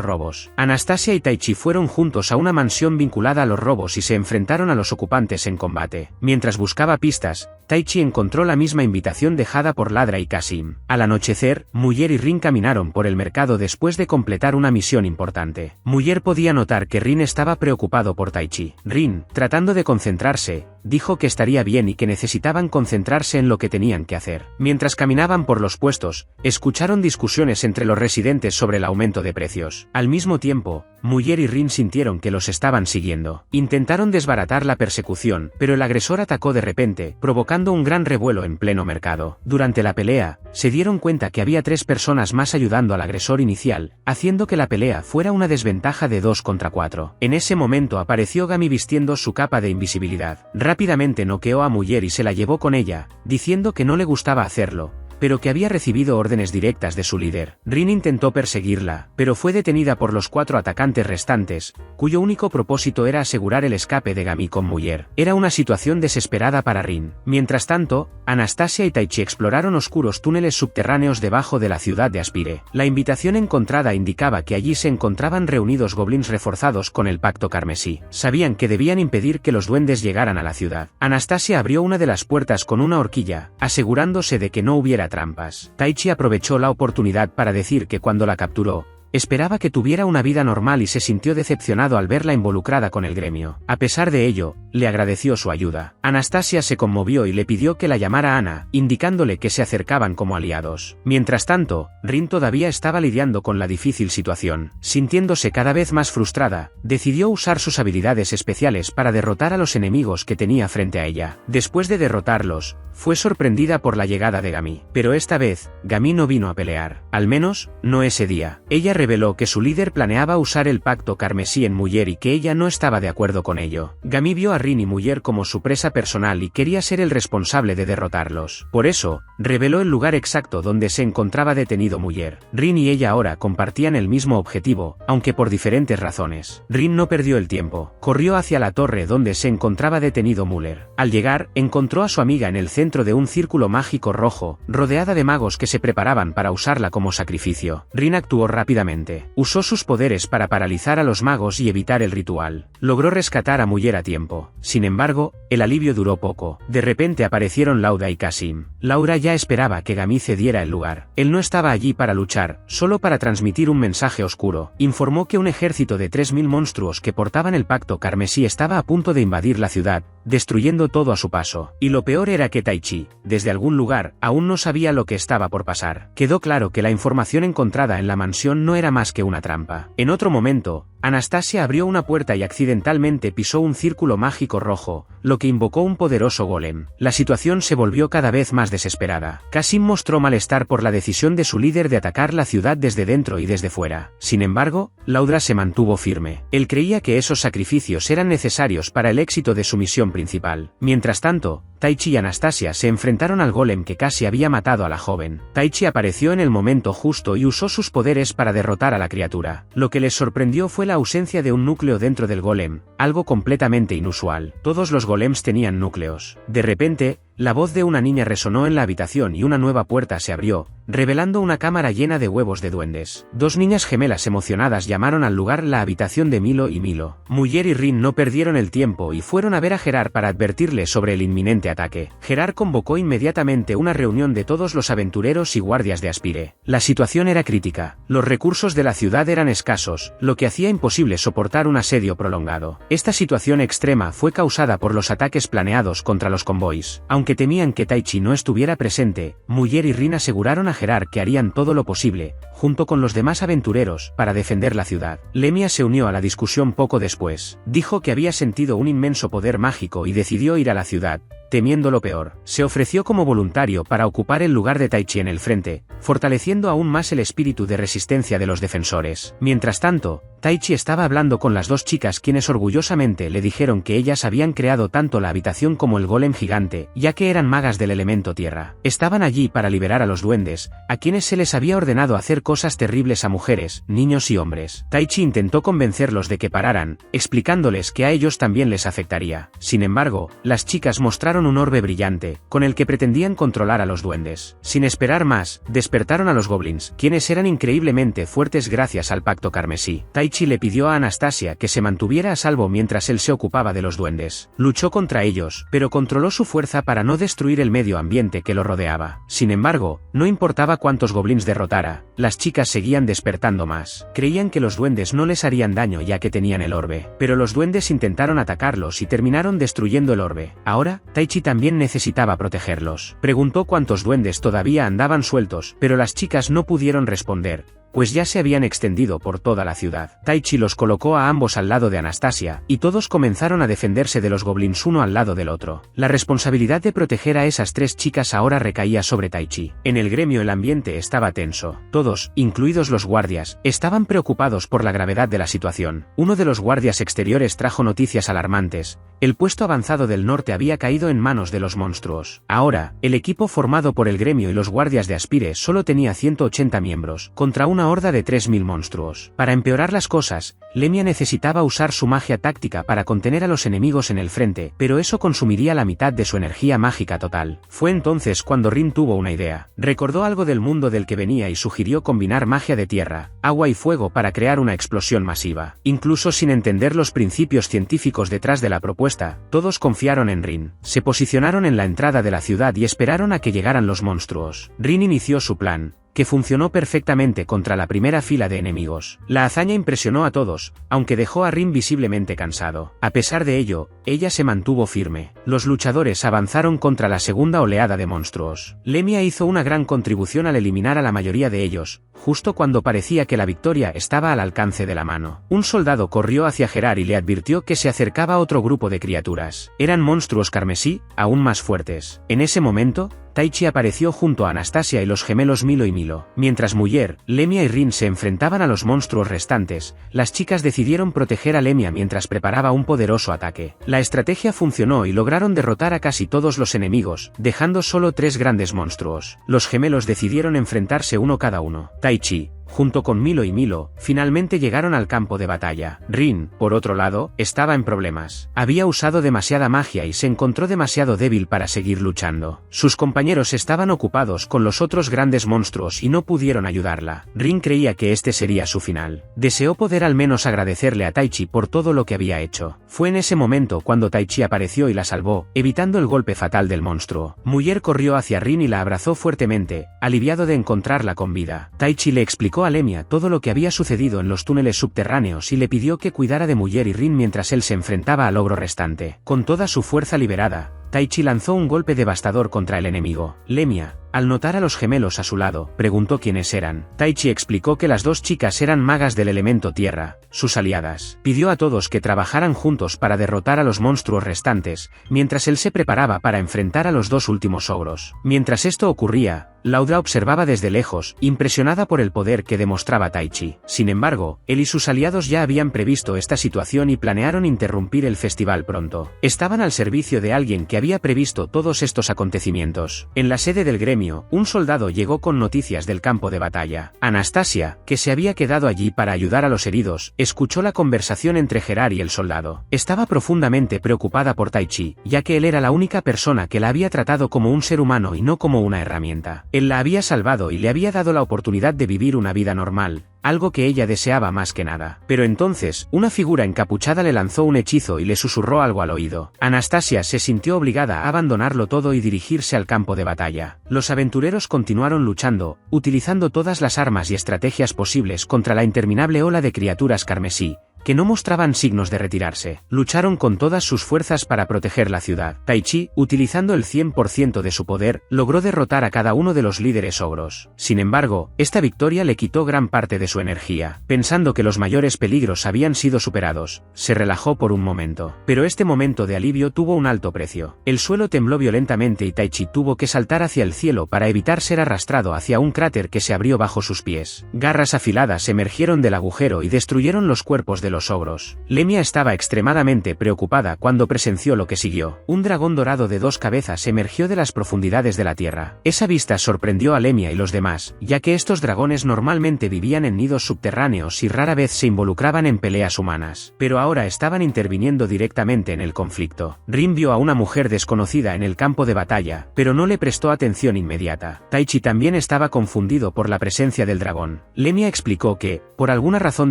robos. Anastasia y Taichi fueron juntos a una mansión vinculada a los robos y se enfrentaron a los ocupantes en combate. Mientras buscaba pistas, Taichi encontró la misma invitación dejada por Ladra y Kasim. Al anochecer, Muller y Rin caminaron por el mercado después de completar una misión importante. Muller podía notar que Rin estaba preocupado por Taichi. Rin, tratando de concentrarse, dijo que estaría bien y que necesitaban concentrarse en lo que tenían que hacer. Mientras caminaban por los puestos, escucharon discusiones entre los residentes sobre el aumento de precios. Al mismo tiempo, Muller y Rin sintieron que los estaban siguiendo. Intentaron desbaratar la persecución, pero el agresor atacó de repente, provocando un gran revuelo en pleno mercado. Durante la pelea, se dieron cuenta que había 3 personas más ayudando al agresor inicial, haciendo que la pelea fuera una desventaja de 2 contra 4. En ese momento apareció Gami vistiendo su capa de invisibilidad. Rápidamente noqueó a Muller y se la llevó con ella, diciendo que no le gustaba hacerlo, pero que había recibido órdenes directas de su líder. Rin intentó perseguirla, pero fue detenida por los 4 atacantes restantes, cuyo único propósito era asegurar el escape de Gami con Muller. Era una situación desesperada para Rin. Mientras tanto, Anastasia y Taichi exploraron oscuros túneles subterráneos debajo de la ciudad de Aspire. La invitación encontrada indicaba que allí se encontraban reunidos goblins reforzados con el pacto carmesí. Sabían que debían impedir que los duendes llegaran a la ciudad. Anastasia abrió una de las puertas con una horquilla, asegurándose de que no hubiera trampas. Taichi aprovechó la oportunidad para decir que cuando la capturó, esperaba que tuviera una vida normal y se sintió decepcionado al verla involucrada con el gremio. A pesar de ello, le agradeció su ayuda. Anastasia se conmovió y le pidió que la llamara Ana, indicándole que se acercaban como aliados. Mientras tanto, Rin todavía estaba lidiando con la difícil situación. Sintiéndose cada vez más frustrada, decidió usar sus habilidades especiales para derrotar a los enemigos que tenía frente a ella. Después de derrotarlos, fue sorprendida por la llegada de Gami. Pero esta vez, Gami no vino a pelear. Al menos, no ese día. Ella reveló que su líder planeaba usar el pacto carmesí en Muller y que ella no estaba de acuerdo con ello. Gami vio a Rin y Muller como su presa personal y quería ser el responsable de derrotarlos. Por eso, reveló el lugar exacto donde se encontraba detenido Muller. Rin y ella ahora compartían el mismo objetivo, aunque por diferentes razones. Rin no perdió el tiempo. Corrió hacia la torre donde se encontraba detenido Muller. Al llegar, encontró a su amiga en el centro de un círculo mágico rojo, rodeada de magos que se preparaban para usarla como sacrificio. Rin actuó rápidamente. Usó sus poderes para paralizar a los magos y evitar el ritual. Logró rescatar a Muller a tiempo. Sin embargo, el alivio duró poco. De repente aparecieron Laura y Kasim. Laura ya esperaba que Gami cediera el lugar. Él no estaba allí para luchar, solo para transmitir un mensaje oscuro. Informó que un ejército de 3000 monstruos que portaban el pacto carmesí estaba a punto de invadir la ciudad, destruyendo todo a su paso. Y lo peor era que Taichi, desde algún lugar, aún no sabía lo que estaba por pasar. Quedó claro que la información encontrada en la mansión no era más que una trampa. En otro momento, Anastasia abrió una puerta y accidentalmente pisó un círculo mágico rojo, lo que invocó un poderoso golem. La situación se volvió cada vez más desesperada. Kasim mostró malestar por la decisión de su líder de atacar la ciudad desde dentro y desde fuera. Sin embargo, Laura se mantuvo firme. Él creía que esos sacrificios eran necesarios para el éxito de su misión principal. Mientras tanto, Taichi y Anastasia se enfrentaron al golem que casi había matado a la joven. Taichi apareció en el momento justo y usó sus poderes para derrotar a la criatura. Lo que les sorprendió fue la ausencia de un núcleo dentro del golem, algo completamente inusual. Todos los golems tenían núcleos. De repente, La voz de una niña resonó en la habitación y una nueva puerta se abrió, revelando una cámara llena de huevos de duendes. Dos niñas gemelas emocionadas llamaron al lugar la habitación de Milo y Milo. Muyer y Rin no perdieron el tiempo y fueron a ver a Gerard para advertirle sobre el inminente ataque. Gerard convocó inmediatamente una reunión de todos los aventureros y guardias de Aspire. La situación era crítica. Los recursos de la ciudad eran escasos, lo que hacía imposible soportar un asedio prolongado. Esta situación extrema fue causada por los ataques planeados contra los convoys. Aunque temían que Taichi no estuviera presente, Muyer y Rin aseguraron a Gerard que harían todo lo posible, junto con los demás aventureros, para defender la ciudad. Lemia se unió a la discusión poco después. Dijo que había sentido un inmenso poder mágico y decidió ir a la ciudad, temiendo lo peor. Se ofreció como voluntario para ocupar el lugar de Taichi en el frente, fortaleciendo aún más el espíritu de resistencia de los defensores. Mientras tanto, Taichi estaba hablando con las dos chicas quienes orgullosamente le dijeron que ellas habían creado tanto la habitación como el golem gigante, ya que eran magas del elemento tierra. Estaban allí para liberar a los duendes, a quienes se les había ordenado hacer cosas terribles a mujeres, niños y hombres. Taichi intentó convencerlos de que pararan, explicándoles que a ellos también les afectaría. Sin embargo, las chicas mostraron un orbe brillante, con el que pretendían controlar a los duendes. Sin esperar más, despertaron a los goblins, quienes eran increíblemente fuertes gracias al pacto carmesí. Taichi le pidió a Anastasia que se mantuviera a salvo mientras él se ocupaba de los duendes. Luchó contra ellos, pero controló su fuerza para no destruir el medio ambiente que lo rodeaba. Sin embargo, no importaba cuántos goblins derrotara, las chicas seguían despertando más. Creían que los duendes no les harían daño ya que tenían el orbe, pero los duendes intentaron atacarlos y terminaron destruyendo el orbe. Ahora, Taichi también necesitaba protegerlos. Preguntó cuántos duendes todavía andaban sueltos, pero las chicas no pudieron responder, pues ya se habían extendido por toda la ciudad. Taichi los colocó a ambos al lado de Anastasia, y todos comenzaron a defenderse de los goblins uno al lado del otro. La responsabilidad de proteger a esas tres chicas ahora recaía sobre Taichi. En el gremio el ambiente estaba tenso. Todos, incluidos los guardias, estaban preocupados por la gravedad de la situación. Uno de los guardias exteriores trajo noticias alarmantes. El puesto avanzado del norte había caído en manos de los monstruos. Ahora, el equipo formado por el gremio y los guardias de Aspire solo tenía 180 miembros, contra una horda de 3000 monstruos. Para empeorar las cosas, Lemia necesitaba usar su magia táctica para contener a los enemigos en el frente, pero eso consumiría la mitad de su energía mágica total. Fue entonces cuando Rin tuvo una idea. Recordó algo del mundo del que venía y sugirió combinar magia de tierra, agua y fuego para crear una explosión masiva. Incluso sin entender los principios científicos detrás de la propuesta, todos confiaron en Rin. Se posicionaron en la entrada de la ciudad y esperaron a que llegaran los monstruos. Rin inició su plan, que funcionó perfectamente contra la primera fila de enemigos. La hazaña impresionó a todos, aunque dejó a Rin visiblemente cansado. A pesar de ello, ella se mantuvo firme. Los luchadores avanzaron contra la segunda oleada de monstruos. Lemia hizo una gran contribución al eliminar a la mayoría de ellos, justo cuando parecía que la victoria estaba al alcance de la mano. Un soldado corrió hacia Gerard y le advirtió que se acercaba otro grupo de criaturas. Eran monstruos carmesí, aún más fuertes. En ese momento, Taichi apareció junto a Anastasia y los gemelos Milo y Milo. Mientras Muyer, Lemia y Rin se enfrentaban a los monstruos restantes, las chicas decidieron proteger a Lemia mientras preparaba un poderoso ataque. La estrategia funcionó y lograron derrotar a casi todos los enemigos, dejando solo 3 grandes monstruos. Los gemelos decidieron enfrentarse uno cada uno. Taichi, junto con Milo y Milo, finalmente llegaron al campo de batalla. Rin, por otro lado, estaba en problemas. Había usado demasiada magia y se encontró demasiado débil para seguir luchando. Sus compañeros estaban ocupados con los otros grandes monstruos y no pudieron ayudarla. Rin creía que este sería su final. Deseó poder al menos agradecerle a Taichi por todo lo que había hecho. Fue en ese momento cuando Taichi apareció y la salvó, evitando el golpe fatal del monstruo. Muyer corrió hacia Rin y la abrazó fuertemente, aliviado de encontrarla con vida. Taichi le explicó a Lemia todo lo que había sucedido en los túneles subterráneos y le pidió que cuidara de Muyer y Rin mientras él se enfrentaba al ogro restante. Con toda su fuerza liberada, Taichi lanzó un golpe devastador contra el enemigo. Lemia, al notar a los gemelos a su lado, preguntó quiénes eran. Taichi explicó que las dos chicas eran magas del elemento tierra, sus aliadas. Pidió a todos que trabajaran juntos para derrotar a los monstruos restantes, mientras él se preparaba para enfrentar a los dos últimos ogros. Mientras esto ocurría, Laudra observaba desde lejos, impresionada por el poder que demostraba Taichi. Sin embargo, él y sus aliados ya habían previsto esta situación y planearon interrumpir el festival pronto. Estaban al servicio de alguien que había previsto todos estos acontecimientos. En la sede del gremio, un soldado llegó con noticias del campo de batalla. Anastasia, que se había quedado allí para ayudar a los heridos, escuchó la conversación entre Gerard y el soldado. Estaba profundamente preocupada por Taichi, ya que él era la única persona que la había tratado como un ser humano y no como una herramienta. Él la había salvado y le había dado la oportunidad de vivir una vida normal, algo que ella deseaba más que nada. Pero entonces, una figura encapuchada le lanzó un hechizo y le susurró algo al oído. Anastasia se sintió obligada a abandonarlo todo y dirigirse al campo de batalla. Los aventureros continuaron luchando, utilizando todas las armas y estrategias posibles contra la interminable ola de criaturas carmesí, que no mostraban signos de retirarse. Lucharon con todas sus fuerzas para proteger la ciudad. Taichi, utilizando el 100% de su poder, logró derrotar a cada uno de los líderes ogros. Sin embargo, esta victoria le quitó gran parte de su energía. Pensando que los mayores peligros habían sido superados, se relajó por un momento. Pero este momento de alivio tuvo un alto precio. El suelo tembló violentamente y Taichi tuvo que saltar hacia el cielo para evitar ser arrastrado hacia un cráter que se abrió bajo sus pies. Garras afiladas emergieron del agujero y destruyeron los cuerpos de los ogros. Lemia estaba extremadamente preocupada cuando presenció lo que siguió. Un dragón dorado de 2 cabezas emergió de las profundidades de la tierra. Esa vista sorprendió a Lemia y los demás, ya que estos dragones normalmente vivían en nidos subterráneos y rara vez se involucraban en peleas humanas. Pero ahora estaban interviniendo directamente en el conflicto. Rin vio a una mujer desconocida en el campo de batalla, pero no le prestó atención inmediata. Taichi también estaba confundido por la presencia del dragón. Lemia explicó que, por alguna razón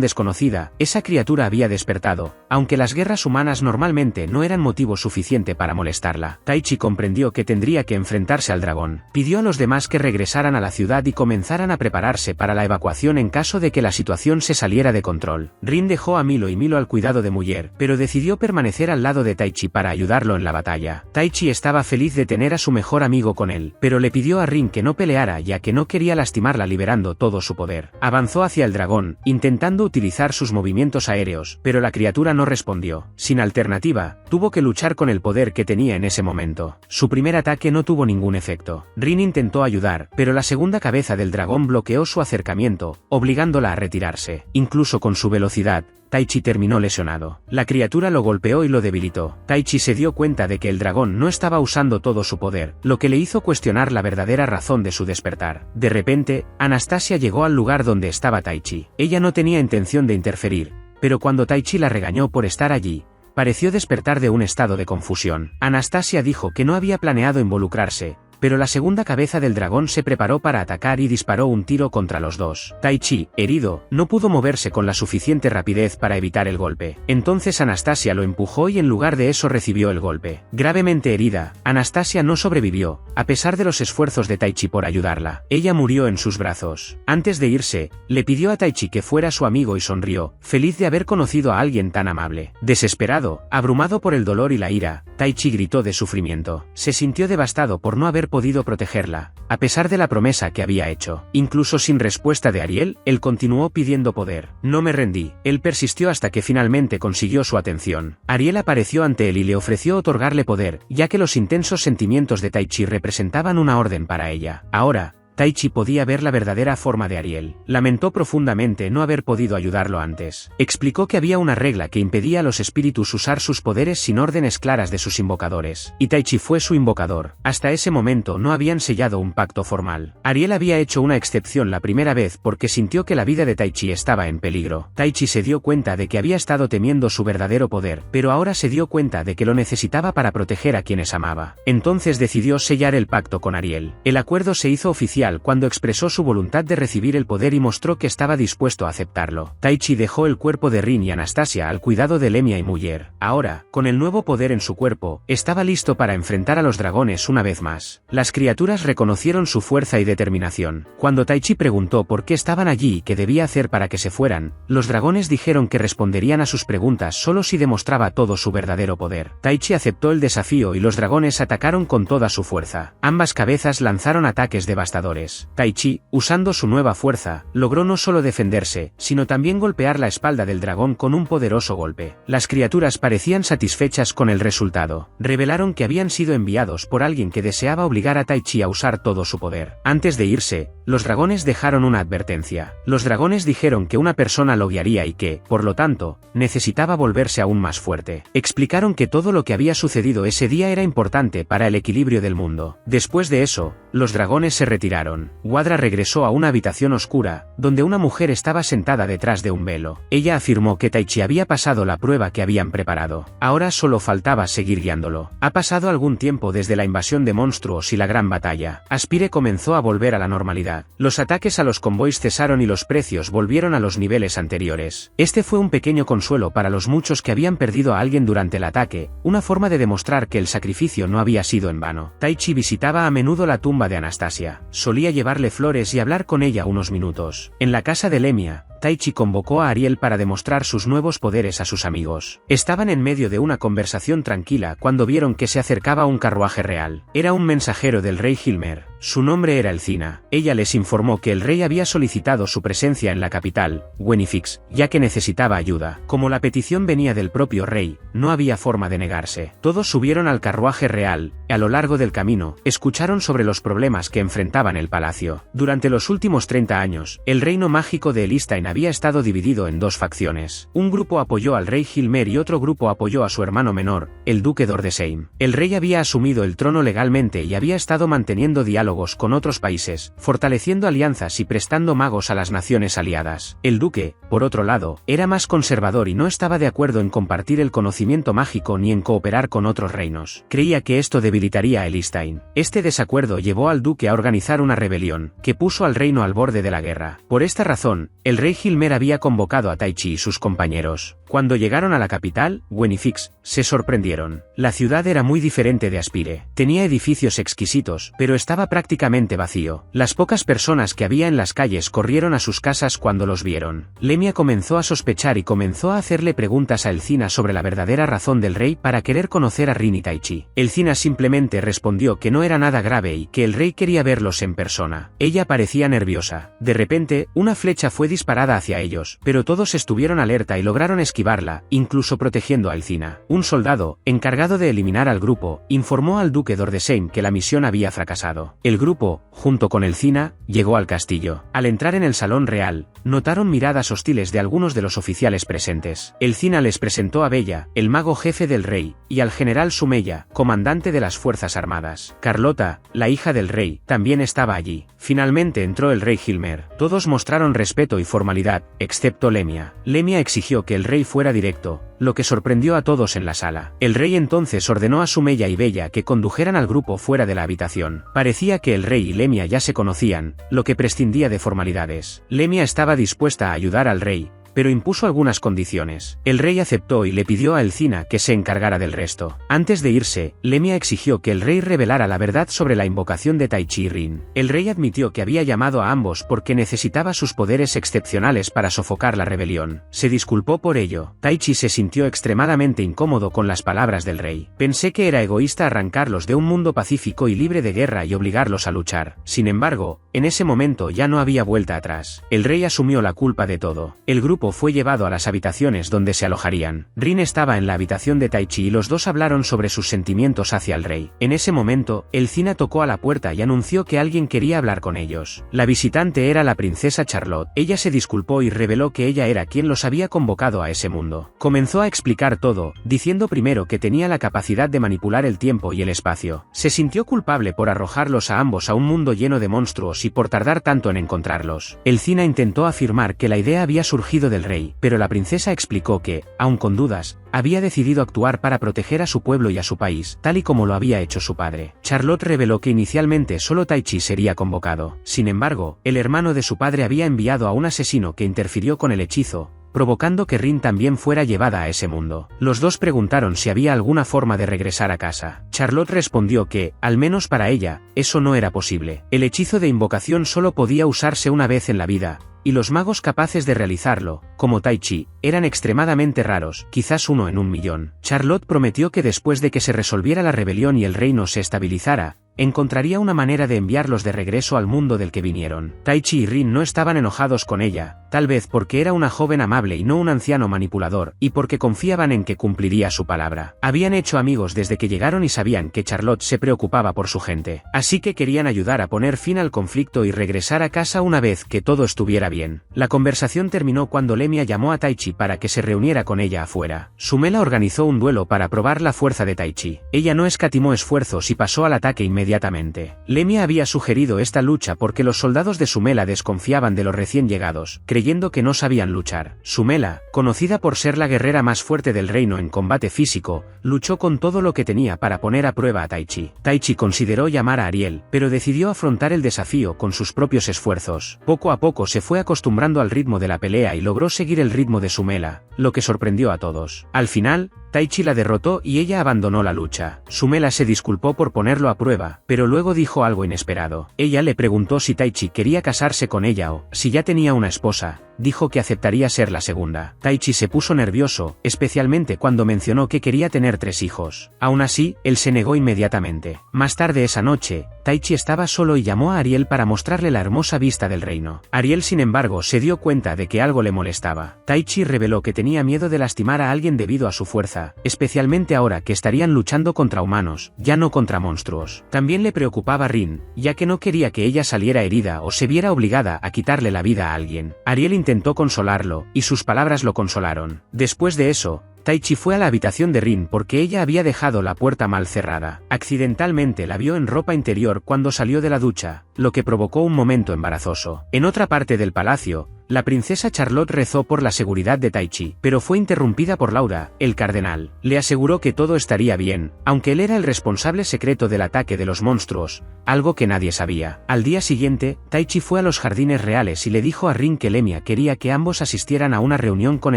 desconocida, esa criatura había despertado, aunque las guerras humanas normalmente no eran motivo suficiente para molestarla. Taichi comprendió que tendría que enfrentarse al dragón. Pidió a los demás que regresaran a la ciudad y comenzaran a prepararse para la evacuación en caso de que la situación se saliera de control. Rin dejó a Milo y Milo al cuidado de Muller, pero decidió permanecer al lado de Taichi para ayudarlo en la batalla. Taichi estaba feliz de tener a su mejor amigo con él, pero le pidió a Rin que no peleara ya que no quería lastimarla liberando todo su poder. Avanzó hacia el dragón, intentando utilizar sus movimientos aéreos, pero la criatura no respondió. Sin alternativa, tuvo que luchar con el poder que tenía en ese momento. Su primer ataque no tuvo ningún efecto. Rin intentó ayudar, pero la segunda cabeza del dragón bloqueó su acercamiento, obligándola a retirarse. Incluso con su velocidad, Taichi terminó lesionado. La criatura lo golpeó y lo debilitó. Taichi se dio cuenta de que el dragón no estaba usando todo su poder, lo que le hizo cuestionar la verdadera razón de su despertar. De repente, Anastasia llegó al lugar donde estaba Taichi. Ella no tenía intención de interferir, pero cuando Taichi la regañó por estar allí, pareció despertar de un estado de confusión. Anastasia dijo que no había planeado involucrarse, pero la segunda cabeza del dragón se preparó para atacar y disparó un tiro contra los dos. Taichi, herido, no pudo moverse con la suficiente rapidez para evitar el golpe. Entonces Anastasia lo empujó y en lugar de eso recibió el golpe. Gravemente herida, Anastasia no sobrevivió, a pesar de los esfuerzos de Taichi por ayudarla. Ella murió en sus brazos. Antes de irse, le pidió a Taichi que fuera su amigo y sonrió, feliz de haber conocido a alguien tan amable. Desesperado, abrumado por el dolor y la ira, Taichi gritó de sufrimiento. Se sintió devastado por no haber podido protegerla, a pesar de la promesa que había hecho. Incluso sin respuesta de Ariel, él continuó pidiendo poder. No me rendí. Él persistió hasta que finalmente consiguió su atención. Ariel apareció ante él y le ofreció otorgarle poder, ya que los intensos sentimientos de Taichi representaban una orden para ella. Ahora, Taichi podía ver la verdadera forma de Ariel. Lamentó profundamente no haber podido ayudarlo antes. Explicó que había una regla que impedía a los espíritus usar sus poderes sin órdenes claras de sus invocadores. Y Taichi fue su invocador. Hasta ese momento no habían sellado un pacto formal. Ariel había hecho una excepción la primera vez porque sintió que la vida de Taichi estaba en peligro. Taichi se dio cuenta de que había estado temiendo su verdadero poder, pero ahora se dio cuenta de que lo necesitaba para proteger a quienes amaba. Entonces decidió sellar el pacto con Ariel. El acuerdo se hizo oficial cuando expresó su voluntad de recibir el poder y mostró que estaba dispuesto a aceptarlo. Taichi dejó el cuerpo de Rin y Anastasia al cuidado de Lemia y Muller. Ahora, con el nuevo poder en su cuerpo, estaba listo para enfrentar a los dragones una vez más. Las criaturas reconocieron su fuerza y determinación. Cuando Taichi preguntó por qué estaban allí y qué debía hacer para que se fueran, los dragones dijeron que responderían a sus preguntas solo si demostraba todo su verdadero poder. Taichi aceptó el desafío y los dragones atacaron con toda su fuerza. Ambas cabezas lanzaron ataques devastadores. depredadores. Tai Chi, usando su nueva fuerza, logró no solo defenderse, sino también golpear la espalda del dragón con un poderoso golpe. Las criaturas parecían satisfechas con el resultado. Revelaron que habían sido enviados por alguien que deseaba obligar a Tai Chi a usar todo su poder. Antes de irse, los dragones dejaron una advertencia. Los dragones dijeron que una persona lo guiaría y que, por lo tanto, necesitaba volverse aún más fuerte. Explicaron que todo lo que había sucedido ese día era importante para el equilibrio del mundo. Después de eso, los dragones se retiraron. Wadra regresó a una habitación oscura, donde una mujer estaba sentada detrás de un velo. Ella afirmó que Tai Chi había pasado la prueba que habían preparado. Ahora solo faltaba seguir guiándolo. Ha pasado algún tiempo desde la invasión de monstruos y la gran batalla. Aspire comenzó a volver a la normalidad. Los ataques a los convoys cesaron y los precios volvieron a los niveles anteriores. Este fue un pequeño consuelo para los muchos que habían perdido a alguien durante el ataque, una forma de demostrar que el sacrificio no había sido en vano. Tai Chi visitaba a menudo la tumba de Anastasia. Solía llevarle flores y hablar con ella unos minutos. En la casa de Lemia, Tai Chi convocó a Ariel para demostrar sus nuevos poderes a sus amigos. Estaban en medio de una conversación tranquila cuando vieron que se acercaba un carruaje real. Era un mensajero del rey Hilmer. Su nombre era Elcina. Ella les informó que el rey había solicitado su presencia en la capital, Wenifix, ya que necesitaba ayuda. Como la petición venía del propio rey, no había forma de negarse. Todos subieron al carruaje real, y a lo largo del camino, escucharon sobre los problemas que enfrentaban el palacio. Durante los últimos 30 años, el reino mágico de Elistein había estado dividido en dos facciones. Un grupo apoyó al rey Hilmer y otro grupo apoyó a su hermano menor, el duque d'Ordesheim. El rey había asumido el trono legalmente y había estado manteniendo diálogos con otros países, fortaleciendo alianzas y prestando magos a las naciones aliadas. El duque, por otro lado, era más conservador y no estaba de acuerdo en compartir el conocimiento mágico ni en cooperar con otros reinos. Creía que esto debilitaría a Elistein. Este desacuerdo llevó al duque a organizar una rebelión, que puso al reino al borde de la guerra. Por esta razón, el rey Hilmer había convocado a Tai Chi y sus compañeros. Cuando llegaron a la capital, Wenifix, se sorprendieron. La ciudad era muy diferente de Aspire. Tenía edificios exquisitos, pero estaba prácticamente vacío. Las pocas personas que había en las calles corrieron a sus casas cuando los vieron. Lemia comenzó a sospechar y comenzó a hacerle preguntas a Elcina sobre la verdadera razón del rey para querer conocer a Rin y Tai Chi. Elcina simplemente respondió que no era nada grave y que el rey quería verlos en persona. Ella parecía nerviosa. De repente, una flecha fue disparada hacia ellos, pero todos estuvieron alerta y lograron esquivarla, incluso protegiendo a Elcina. Un soldado, encargado de eliminar al grupo, informó al duque d'Ordesheim que la misión había fracasado. El grupo, junto con Elcina, llegó al castillo. Al entrar en el salón real, notaron miradas hostiles de algunos de los oficiales presentes. Elcina les presentó a Bella, el mago jefe del rey, y al general Sumeya, comandante de las fuerzas armadas. Carlota, la hija del rey, también estaba allí. Finalmente entró el rey Hilmer. Todos mostraron respeto y formalidad, excepto Lemia. Lemia exigió que el rey fuera directo, lo que sorprendió a todos en la sala. El rey entonces ordenó a Sumeya y Bella que condujeran al grupo fuera de la habitación. Parecía que el rey y Lemia ya se conocían, lo que prescindía de formalidades. Lemia estaba dispuesta a ayudar al rey, pero impuso algunas condiciones. El rey aceptó y le pidió a Elcina que se encargara del resto. Antes de irse, Lemia exigió que el rey revelara la verdad sobre la invocación de Tai Chi y Rin. El rey admitió que había llamado a ambos porque necesitaba sus poderes excepcionales para sofocar la rebelión. Se disculpó por ello. Tai Chi se sintió extremadamente incómodo con las palabras del rey. Pensé que era egoísta arrancarlos de un mundo pacífico y libre de guerra y obligarlos a luchar. Sin embargo, en ese momento ya no había vuelta atrás. El rey asumió la culpa de todo. El grupo fue llevado a las habitaciones donde se alojarían. Rin estaba en la habitación de Tai Chi y los dos hablaron sobre sus sentimientos hacia el rey. En ese momento, Elcina tocó a la puerta y anunció que alguien quería hablar con ellos. La visitante era la princesa Charlotte. Ella se disculpó y reveló que ella era quien los había convocado a ese mundo. Comenzó a explicar todo, diciendo primero que tenía la capacidad de manipular el tiempo y el espacio. Se sintió culpable por arrojarlos a ambos a un mundo lleno de monstruos y por tardar tanto en encontrarlos. Elcina intentó afirmar que la idea había surgido del rey, pero la princesa explicó que, aun con dudas, había decidido actuar para proteger a su pueblo y a su país, tal y como lo había hecho su padre. Charlotte reveló que inicialmente solo Tai Chi sería convocado. Sin embargo, el hermano de su padre había enviado a un asesino que interfirió con el hechizo, provocando que Rin también fuera llevada a ese mundo. Los dos preguntaron si había alguna forma de regresar a casa. Charlotte respondió que, al menos para ella, eso no era posible. El hechizo de invocación solo podía usarse una vez en la vida, y los magos capaces de realizarlo, como Tai Chi, eran extremadamente raros, quizás 1 en 1 millón. Charlotte prometió que después de que se resolviera la rebelión y el reino se estabilizara, encontraría una manera de enviarlos de regreso al mundo del que vinieron. Taichi y Rin no estaban enojados con ella, tal vez porque era una joven amable y no un anciano manipulador, y porque confiaban en que cumpliría su palabra. Habían hecho amigos desde que llegaron y sabían que Charlotte se preocupaba por su gente, así que querían ayudar a poner fin al conflicto y regresar a casa una vez que todo estuviera bien. La conversación terminó cuando Lemia llamó a Taichi para que se reuniera con ella afuera. Sumela organizó un duelo para probar la fuerza de Taichi. Ella no escatimó esfuerzos y pasó al ataque inmediatamente. Lemia había sugerido esta lucha porque los soldados de Sumela desconfiaban de los recién llegados, creyendo que no sabían luchar. Sumela, conocida por ser la guerrera más fuerte del reino en combate físico, luchó con todo lo que tenía para poner a prueba a Taichi. Taichi consideró llamar a Ariel, pero decidió afrontar el desafío con sus propios esfuerzos. Poco a poco se fue acostumbrando al ritmo de la pelea y logró seguir el ritmo de Sumela, lo que sorprendió a todos. Al final, Taichi la derrotó y ella abandonó la lucha. Sumela se disculpó por ponerlo a prueba, pero luego dijo algo inesperado. Ella le preguntó si Taichi quería casarse con ella o, si ya tenía una esposa, dijo que aceptaría ser la segunda. Taichi se puso nervioso, especialmente cuando mencionó que quería tener 3 hijos. Aún así, él se negó inmediatamente. Más tarde esa noche, Taichi estaba solo y llamó a Ariel para mostrarle la hermosa vista del reino. Ariel, sin embargo, se dio cuenta de que algo le molestaba. Taichi reveló que tenía miedo de lastimar a alguien debido a su fuerza, especialmente ahora que estarían luchando contra humanos, ya no contra monstruos. También le preocupaba Rin, ya que no quería que ella saliera herida o se viera obligada a quitarle la vida a alguien. Ariel intentó consolarlo, y sus palabras lo consolaron. Después de eso, Taichi fue a la habitación de Rin porque ella había dejado la puerta mal cerrada. Accidentalmente la vio en ropa interior cuando salió de la ducha, lo que provocó un momento embarazoso. En otra parte del palacio, la princesa Charlotte rezó por la seguridad de Taichi, pero fue interrumpida por Laura, el cardenal. Le aseguró que todo estaría bien, aunque él era el responsable secreto del ataque de los monstruos, algo que nadie sabía. Al día siguiente, Taichi fue a los jardines reales y le dijo a Rin que Lemia quería que ambos asistieran a una reunión con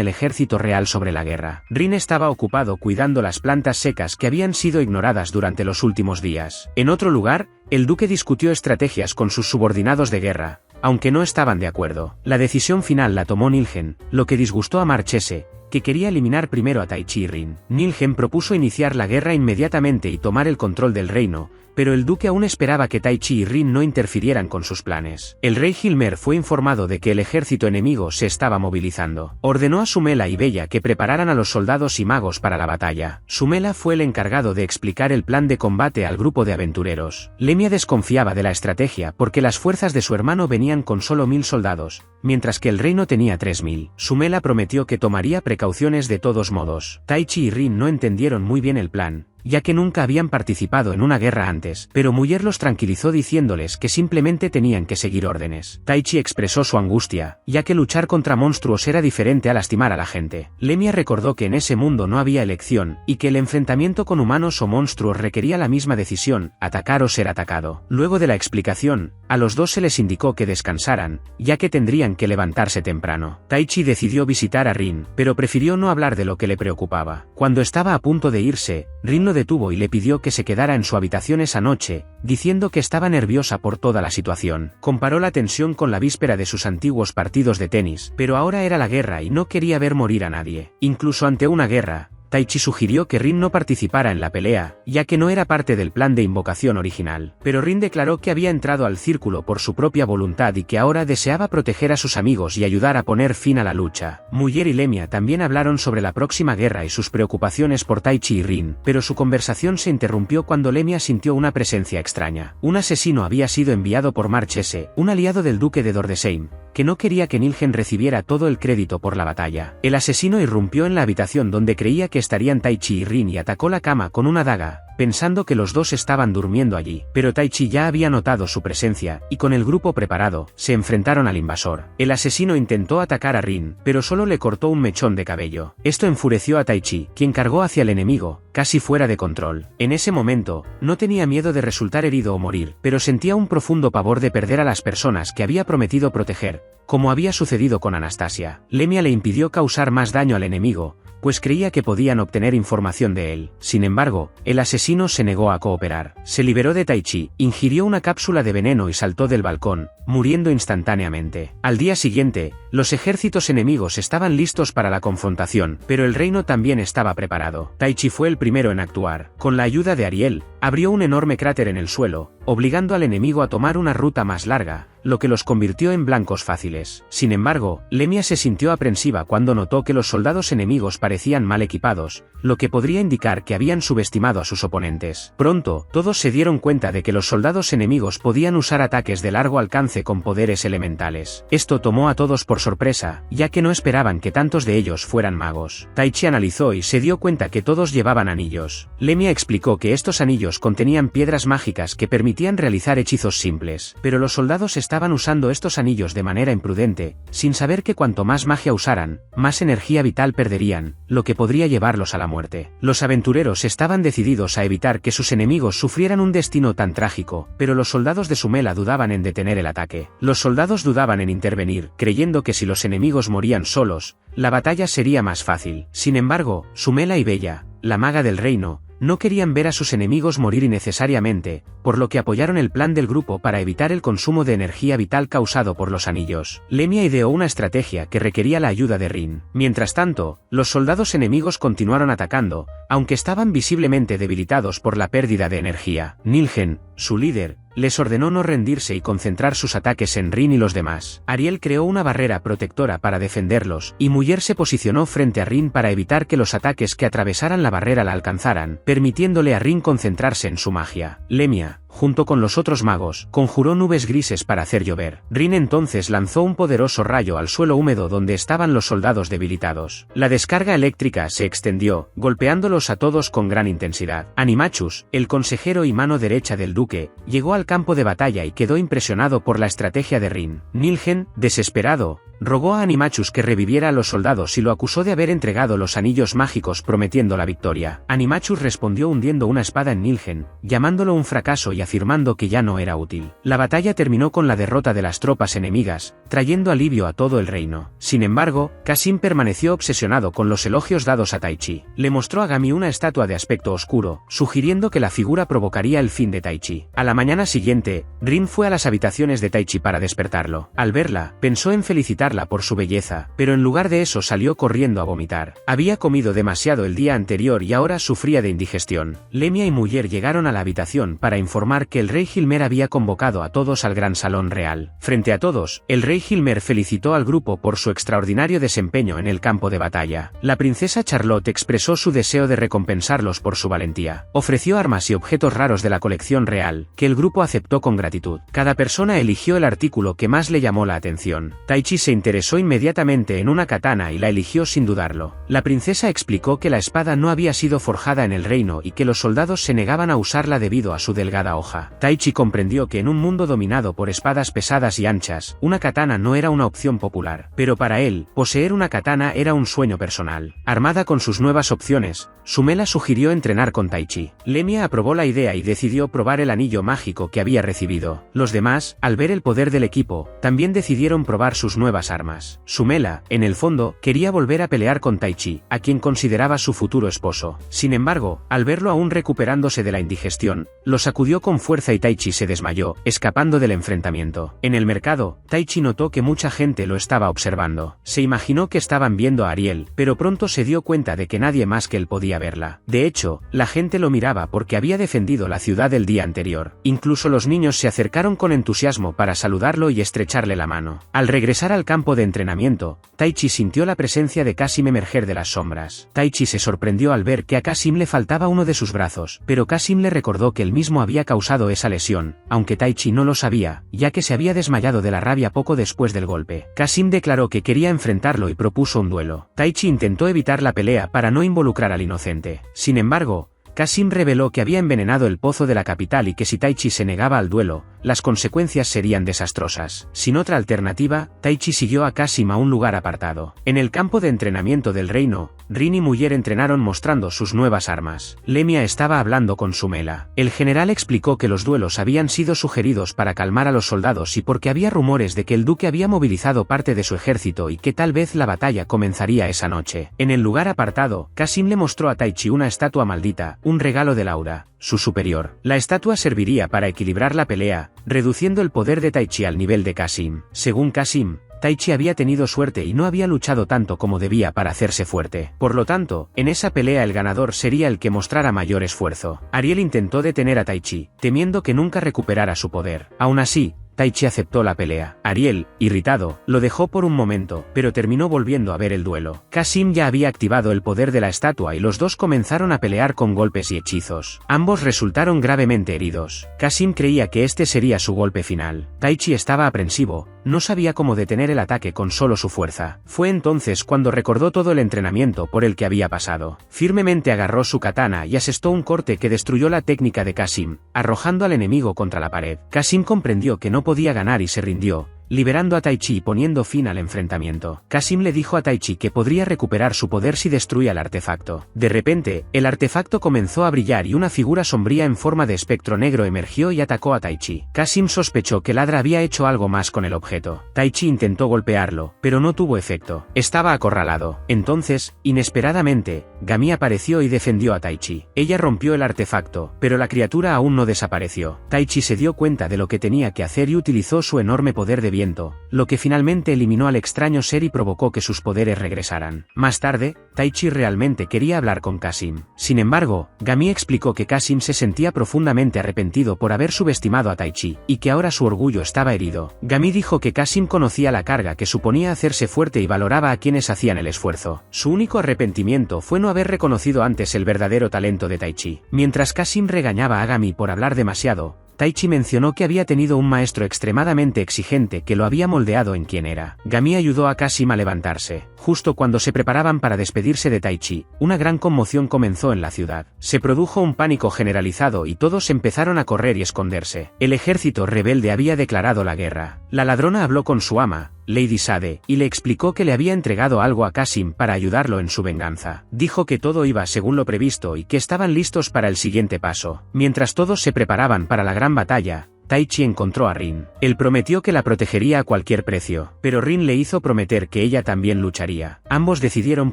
el ejército real sobre la guerra. Rin estaba ocupado cuidando las plantas secas que habían sido ignoradas durante los últimos días. En otro lugar, el duque discutió estrategias con sus subordinados de guerra, aunque no estaban de acuerdo. La decisión final la tomó Nilgen, lo que disgustó a Marchese, que quería eliminar primero a Taichi y Rin. Nilgen propuso iniciar la guerra inmediatamente y tomar el control del reino, pero el duque aún esperaba que Taichi y Rin no interfirieran con sus planes. El rey Hilmer fue informado de que el ejército enemigo se estaba movilizando. Ordenó a Sumela y Bella que prepararan a los soldados y magos para la batalla. Sumela fue el encargado de explicar el plan de combate al grupo de aventureros. Lemia desconfiaba de la estrategia porque las fuerzas de su hermano venían con solo 1000 soldados, mientras que el reino tenía 3000. Sumela prometió que tomaría precauciones de todos modos. Taichi y Rin no entendieron muy bien el plan, ya que nunca habían participado en una guerra antes, pero Muyer los tranquilizó diciéndoles que simplemente tenían que seguir órdenes. Taichi expresó su angustia, ya que luchar contra monstruos era diferente a lastimar a la gente. Lemia recordó que en ese mundo no había elección, y que el enfrentamiento con humanos o monstruos requería la misma decisión, atacar o ser atacado. Luego de la explicación, a los dos se les indicó que descansaran, ya que tendrían que levantarse temprano. Taichi decidió visitar a Rin, pero prefirió no hablar de lo que le preocupaba. Cuando estaba a punto de irse, Rin lo detuvo y le pidió que se quedara en su habitación esa noche, diciendo que estaba nerviosa por toda la situación. Comparó la tensión con la víspera de sus antiguos partidos de tenis, pero ahora era la guerra y no quería ver morir a nadie. Incluso ante una guerra, Taichi sugirió que Rin no participara en la pelea, ya que no era parte del plan de invocación original. Pero Rin declaró que había entrado al círculo por su propia voluntad y que ahora deseaba proteger a sus amigos y ayudar a poner fin a la lucha. Muyer y Lemia también hablaron sobre la próxima guerra y sus preocupaciones por Taichi y Rin, pero su conversación se interrumpió cuando Lemia sintió una presencia extraña. Un asesino había sido enviado por Marchese, un aliado del duque de Dordesheim, que no quería que Nilgen recibiera todo el crédito por la batalla. El asesino irrumpió en la habitación donde creía que estarían Taichi y Rin y atacó la cama con una daga, pensando que los dos estaban durmiendo allí. Pero Taichi ya había notado su presencia, y con el grupo preparado, se enfrentaron al invasor. El asesino intentó atacar a Rin, pero solo le cortó un mechón de cabello. Esto enfureció a Taichi, quien cargó hacia el enemigo, casi fuera de control. En ese momento, no tenía miedo de resultar herido o morir, pero sentía un profundo pavor de perder a las personas que había prometido proteger, como había sucedido con Anastasia. Lemia le impidió causar más daño al enemigo, pues creía que podían obtener información de él. Sin embargo, el asesino se negó a cooperar. Se liberó de Taichi, ingirió una cápsula de veneno y saltó del balcón, muriendo instantáneamente. Al día siguiente, los ejércitos enemigos estaban listos para la confrontación, pero el reino también estaba preparado. Taichi fue el primero en actuar. Con la ayuda de Ariel, abrió un enorme cráter en el suelo, obligando al enemigo a tomar una ruta más larga, lo que los convirtió en blancos fáciles. Sin embargo, Lemia se sintió aprensiva cuando notó que los soldados enemigos parecían mal equipados, lo que podría indicar que habían subestimado a sus oponentes. Pronto, todos se dieron cuenta de que los soldados enemigos podían usar ataques de largo alcance con poderes elementales. Esto tomó a todos por sorpresa, ya que no esperaban que tantos de ellos fueran magos. Taichi analizó y se dio cuenta que todos llevaban anillos. Lemia explicó que estos anillos contenían piedras mágicas que permitían realizar hechizos simples, pero los soldados estaban usando estos anillos de manera imprudente, sin saber que cuanto más magia usaran, más energía vital perderían, lo que podría llevarlos a la muerte. Los aventureros estaban decididos a evitar que sus enemigos sufrieran un destino tan trágico, pero los soldados de Sumela dudaban en detener el ataque. Los soldados dudaban en intervenir, creyendo que si los enemigos morían solos, la batalla sería más fácil. Sin embargo, Sumela y Bella, la maga del reino, no querían ver a sus enemigos morir innecesariamente, por lo que apoyaron el plan del grupo para evitar el consumo de energía vital causado por los anillos. Lemia ideó una estrategia que requería la ayuda de Rin. Mientras tanto, los soldados enemigos continuaron atacando, aunque estaban visiblemente debilitados por la pérdida de energía. Nilgen, su líder, les ordenó no rendirse y concentrar sus ataques en Rin y los demás. Ariel creó una barrera protectora para defenderlos, y Muller se posicionó frente a Rin para evitar que los ataques que atravesaran la barrera la alcanzaran, permitiéndole a Rin concentrarse en su magia. Lemia, junto con los otros magos, conjuró nubes grises para hacer llover. Rin entonces lanzó un poderoso rayo al suelo húmedo donde estaban los soldados debilitados. La descarga eléctrica se extendió, golpeándolos a todos con gran intensidad. Animachus, el consejero y mano derecha del duque, llegó al campo de batalla y quedó impresionado por la estrategia de Rin. Nilgen, desesperado, rogó a Animachus que reviviera a los soldados y lo acusó de haber entregado los anillos mágicos prometiendo la victoria. Animachus respondió hundiendo una espada en Nilgen, llamándolo un fracaso y afirmando que ya no era útil. La batalla terminó con la derrota de las tropas enemigas, trayendo alivio a todo el reino. Sin embargo, Kasim permaneció obsesionado con los elogios dados a Taichi. Le mostró a Gami una estatua de aspecto oscuro, sugiriendo que la figura provocaría el fin de Taichi. A la mañana siguiente, Rin fue a las habitaciones de Taichi para despertarlo. Al verla, pensó en felicitarla por su belleza, pero en lugar de eso salió corriendo a vomitar. Había comido demasiado el día anterior y ahora sufría de indigestión. Lemia y Muller llegaron a la habitación para informar que el rey Hilmer había convocado a todos al gran salón real. Frente a todos, el rey Hilmer felicitó al grupo por su extraordinario desempeño en el campo de batalla. La princesa Charlotte expresó su deseo de recompensarlos por su valentía. Ofreció armas y objetos raros de la colección real, que el grupo aceptó con gratitud. Cada persona eligió el artículo que más le llamó la atención. Taichi se interesó inmediatamente en una katana y la eligió sin dudarlo. La princesa explicó que la espada no había sido forjada en el reino y que los soldados se negaban a usarla debido a su delgada hoja. Taichi comprendió que en un mundo dominado por espadas pesadas y anchas, una katana no era una opción popular. Pero para él, poseer una katana era un sueño personal. Armada con sus nuevas opciones, Sumela sugirió entrenar con Taichi. Lemia aprobó la idea y decidió probar el anillo mágico que había recibido. Los demás, al ver el poder del equipo, también decidieron probar sus nuevas armas. Sumela, en el fondo, quería volver a pelear con Taichi, a quien consideraba su futuro esposo. Sin embargo, al verlo aún recuperándose de la indigestión, lo sacudió con fuerza y Taichi se desmayó, escapando del enfrentamiento. En el mercado, Taichi notó que mucha gente lo estaba observando. Se imaginó que estaban viendo a Ariel, pero pronto se dio cuenta de que nadie más que él podía verla. De hecho, la gente lo miraba porque había defendido la ciudad el día anterior. Incluso los niños se acercaron con entusiasmo para saludarlo y estrecharle la mano. Al regresar al campo de entrenamiento, Taichi sintió la presencia de Kasim emerger de las sombras. Taichi se sorprendió al ver que a Kasim le faltaba uno de sus brazos, pero Kasim le recordó que él mismo había causado esa lesión, aunque Taichi no lo sabía, ya que se había desmayado de la rabia poco después del golpe. Kasim declaró que quería enfrentarlo y propuso un duelo. Taichi intentó evitar la pelea para no involucrar al inocente. Sin embargo, Kasim reveló que había envenenado el pozo de la capital y que si Taichi se negaba al duelo, las consecuencias serían desastrosas. Sin otra alternativa, Taichi siguió a Kasim a un lugar apartado. En el campo de entrenamiento del reino, Rin y Muller entrenaron mostrando sus nuevas armas. Lemia estaba hablando con Sumela. El general explicó que los duelos habían sido sugeridos para calmar a los soldados y porque había rumores de que el duque había movilizado parte de su ejército y que tal vez la batalla comenzaría esa noche. En el lugar apartado, Kasim le mostró a Taichi una estatua maldita, un regalo de Laura, su superior. La estatua serviría para equilibrar la pelea, reduciendo el poder de Taichi al nivel de Kasim. Según Kasim, Taichi había tenido suerte y no había luchado tanto como debía para hacerse fuerte. Por lo tanto, en esa pelea el ganador sería el que mostrara mayor esfuerzo. Ariel intentó detener a Taichi, temiendo que nunca recuperara su poder. Aún así, Taichi aceptó la pelea. Ariel, irritado, lo dejó por un momento, pero terminó volviendo a ver el duelo. Kasim ya había activado el poder de la estatua y los dos comenzaron a pelear con golpes y hechizos. Ambos resultaron gravemente heridos. Kasim creía que este sería su golpe final. Taichi estaba aprensivo, no sabía cómo detener el ataque con solo su fuerza. Fue entonces cuando recordó todo el entrenamiento por el que había pasado. Firmemente agarró su katana y asestó un corte que destruyó la técnica de Kasim, arrojando al enemigo contra la pared. Kasim comprendió que no podía ganar y se rindió, liberando a Taichi y poniendo fin al enfrentamiento. Kasim le dijo a Taichi que podría recuperar su poder si destruía el artefacto. De repente, el artefacto comenzó a brillar y una figura sombría en forma de espectro negro emergió y atacó a Taichi. Kasim sospechó que Ladra había hecho algo más con el objeto. Taichi intentó golpearlo, pero no tuvo efecto. Estaba acorralado. Entonces, inesperadamente, Gami apareció y defendió a Taichi. Ella rompió el artefacto, pero la criatura aún no desapareció. Taichi se dio cuenta de lo que tenía que hacer y utilizó su enorme poder de viento, lo que finalmente eliminó al extraño ser y provocó que sus poderes regresaran. Más tarde, Taichi realmente quería hablar con Kasim. Sin embargo, Gami explicó que Kasim se sentía profundamente arrepentido por haber subestimado a Taichi, y que ahora su orgullo estaba herido. Gami dijo que Kasim conocía la carga que suponía hacerse fuerte y valoraba a quienes hacían el esfuerzo. Su único arrepentimiento fue no haber reconocido antes el verdadero talento de Taichi. Mientras Kasim regañaba a Gami por hablar demasiado, Taichi mencionó que había tenido un maestro extremadamente exigente que lo había moldeado en quien era. Gami ayudó a Kasim a levantarse. Justo cuando se preparaban para despedirse de Taichi, una gran conmoción comenzó en la ciudad. Se produjo un pánico generalizado y todos empezaron a correr y esconderse. El ejército rebelde había declarado la guerra. La ladrona habló con su ama, Lady Sade, y le explicó que le había entregado algo a Kasim para ayudarlo en su venganza. Dijo que todo iba según lo previsto y que estaban listos para el siguiente paso. Mientras todos se preparaban para la gran batalla, Taichi encontró a Rin. Él prometió que la protegería a cualquier precio, pero Rin le hizo prometer que ella también lucharía. Ambos decidieron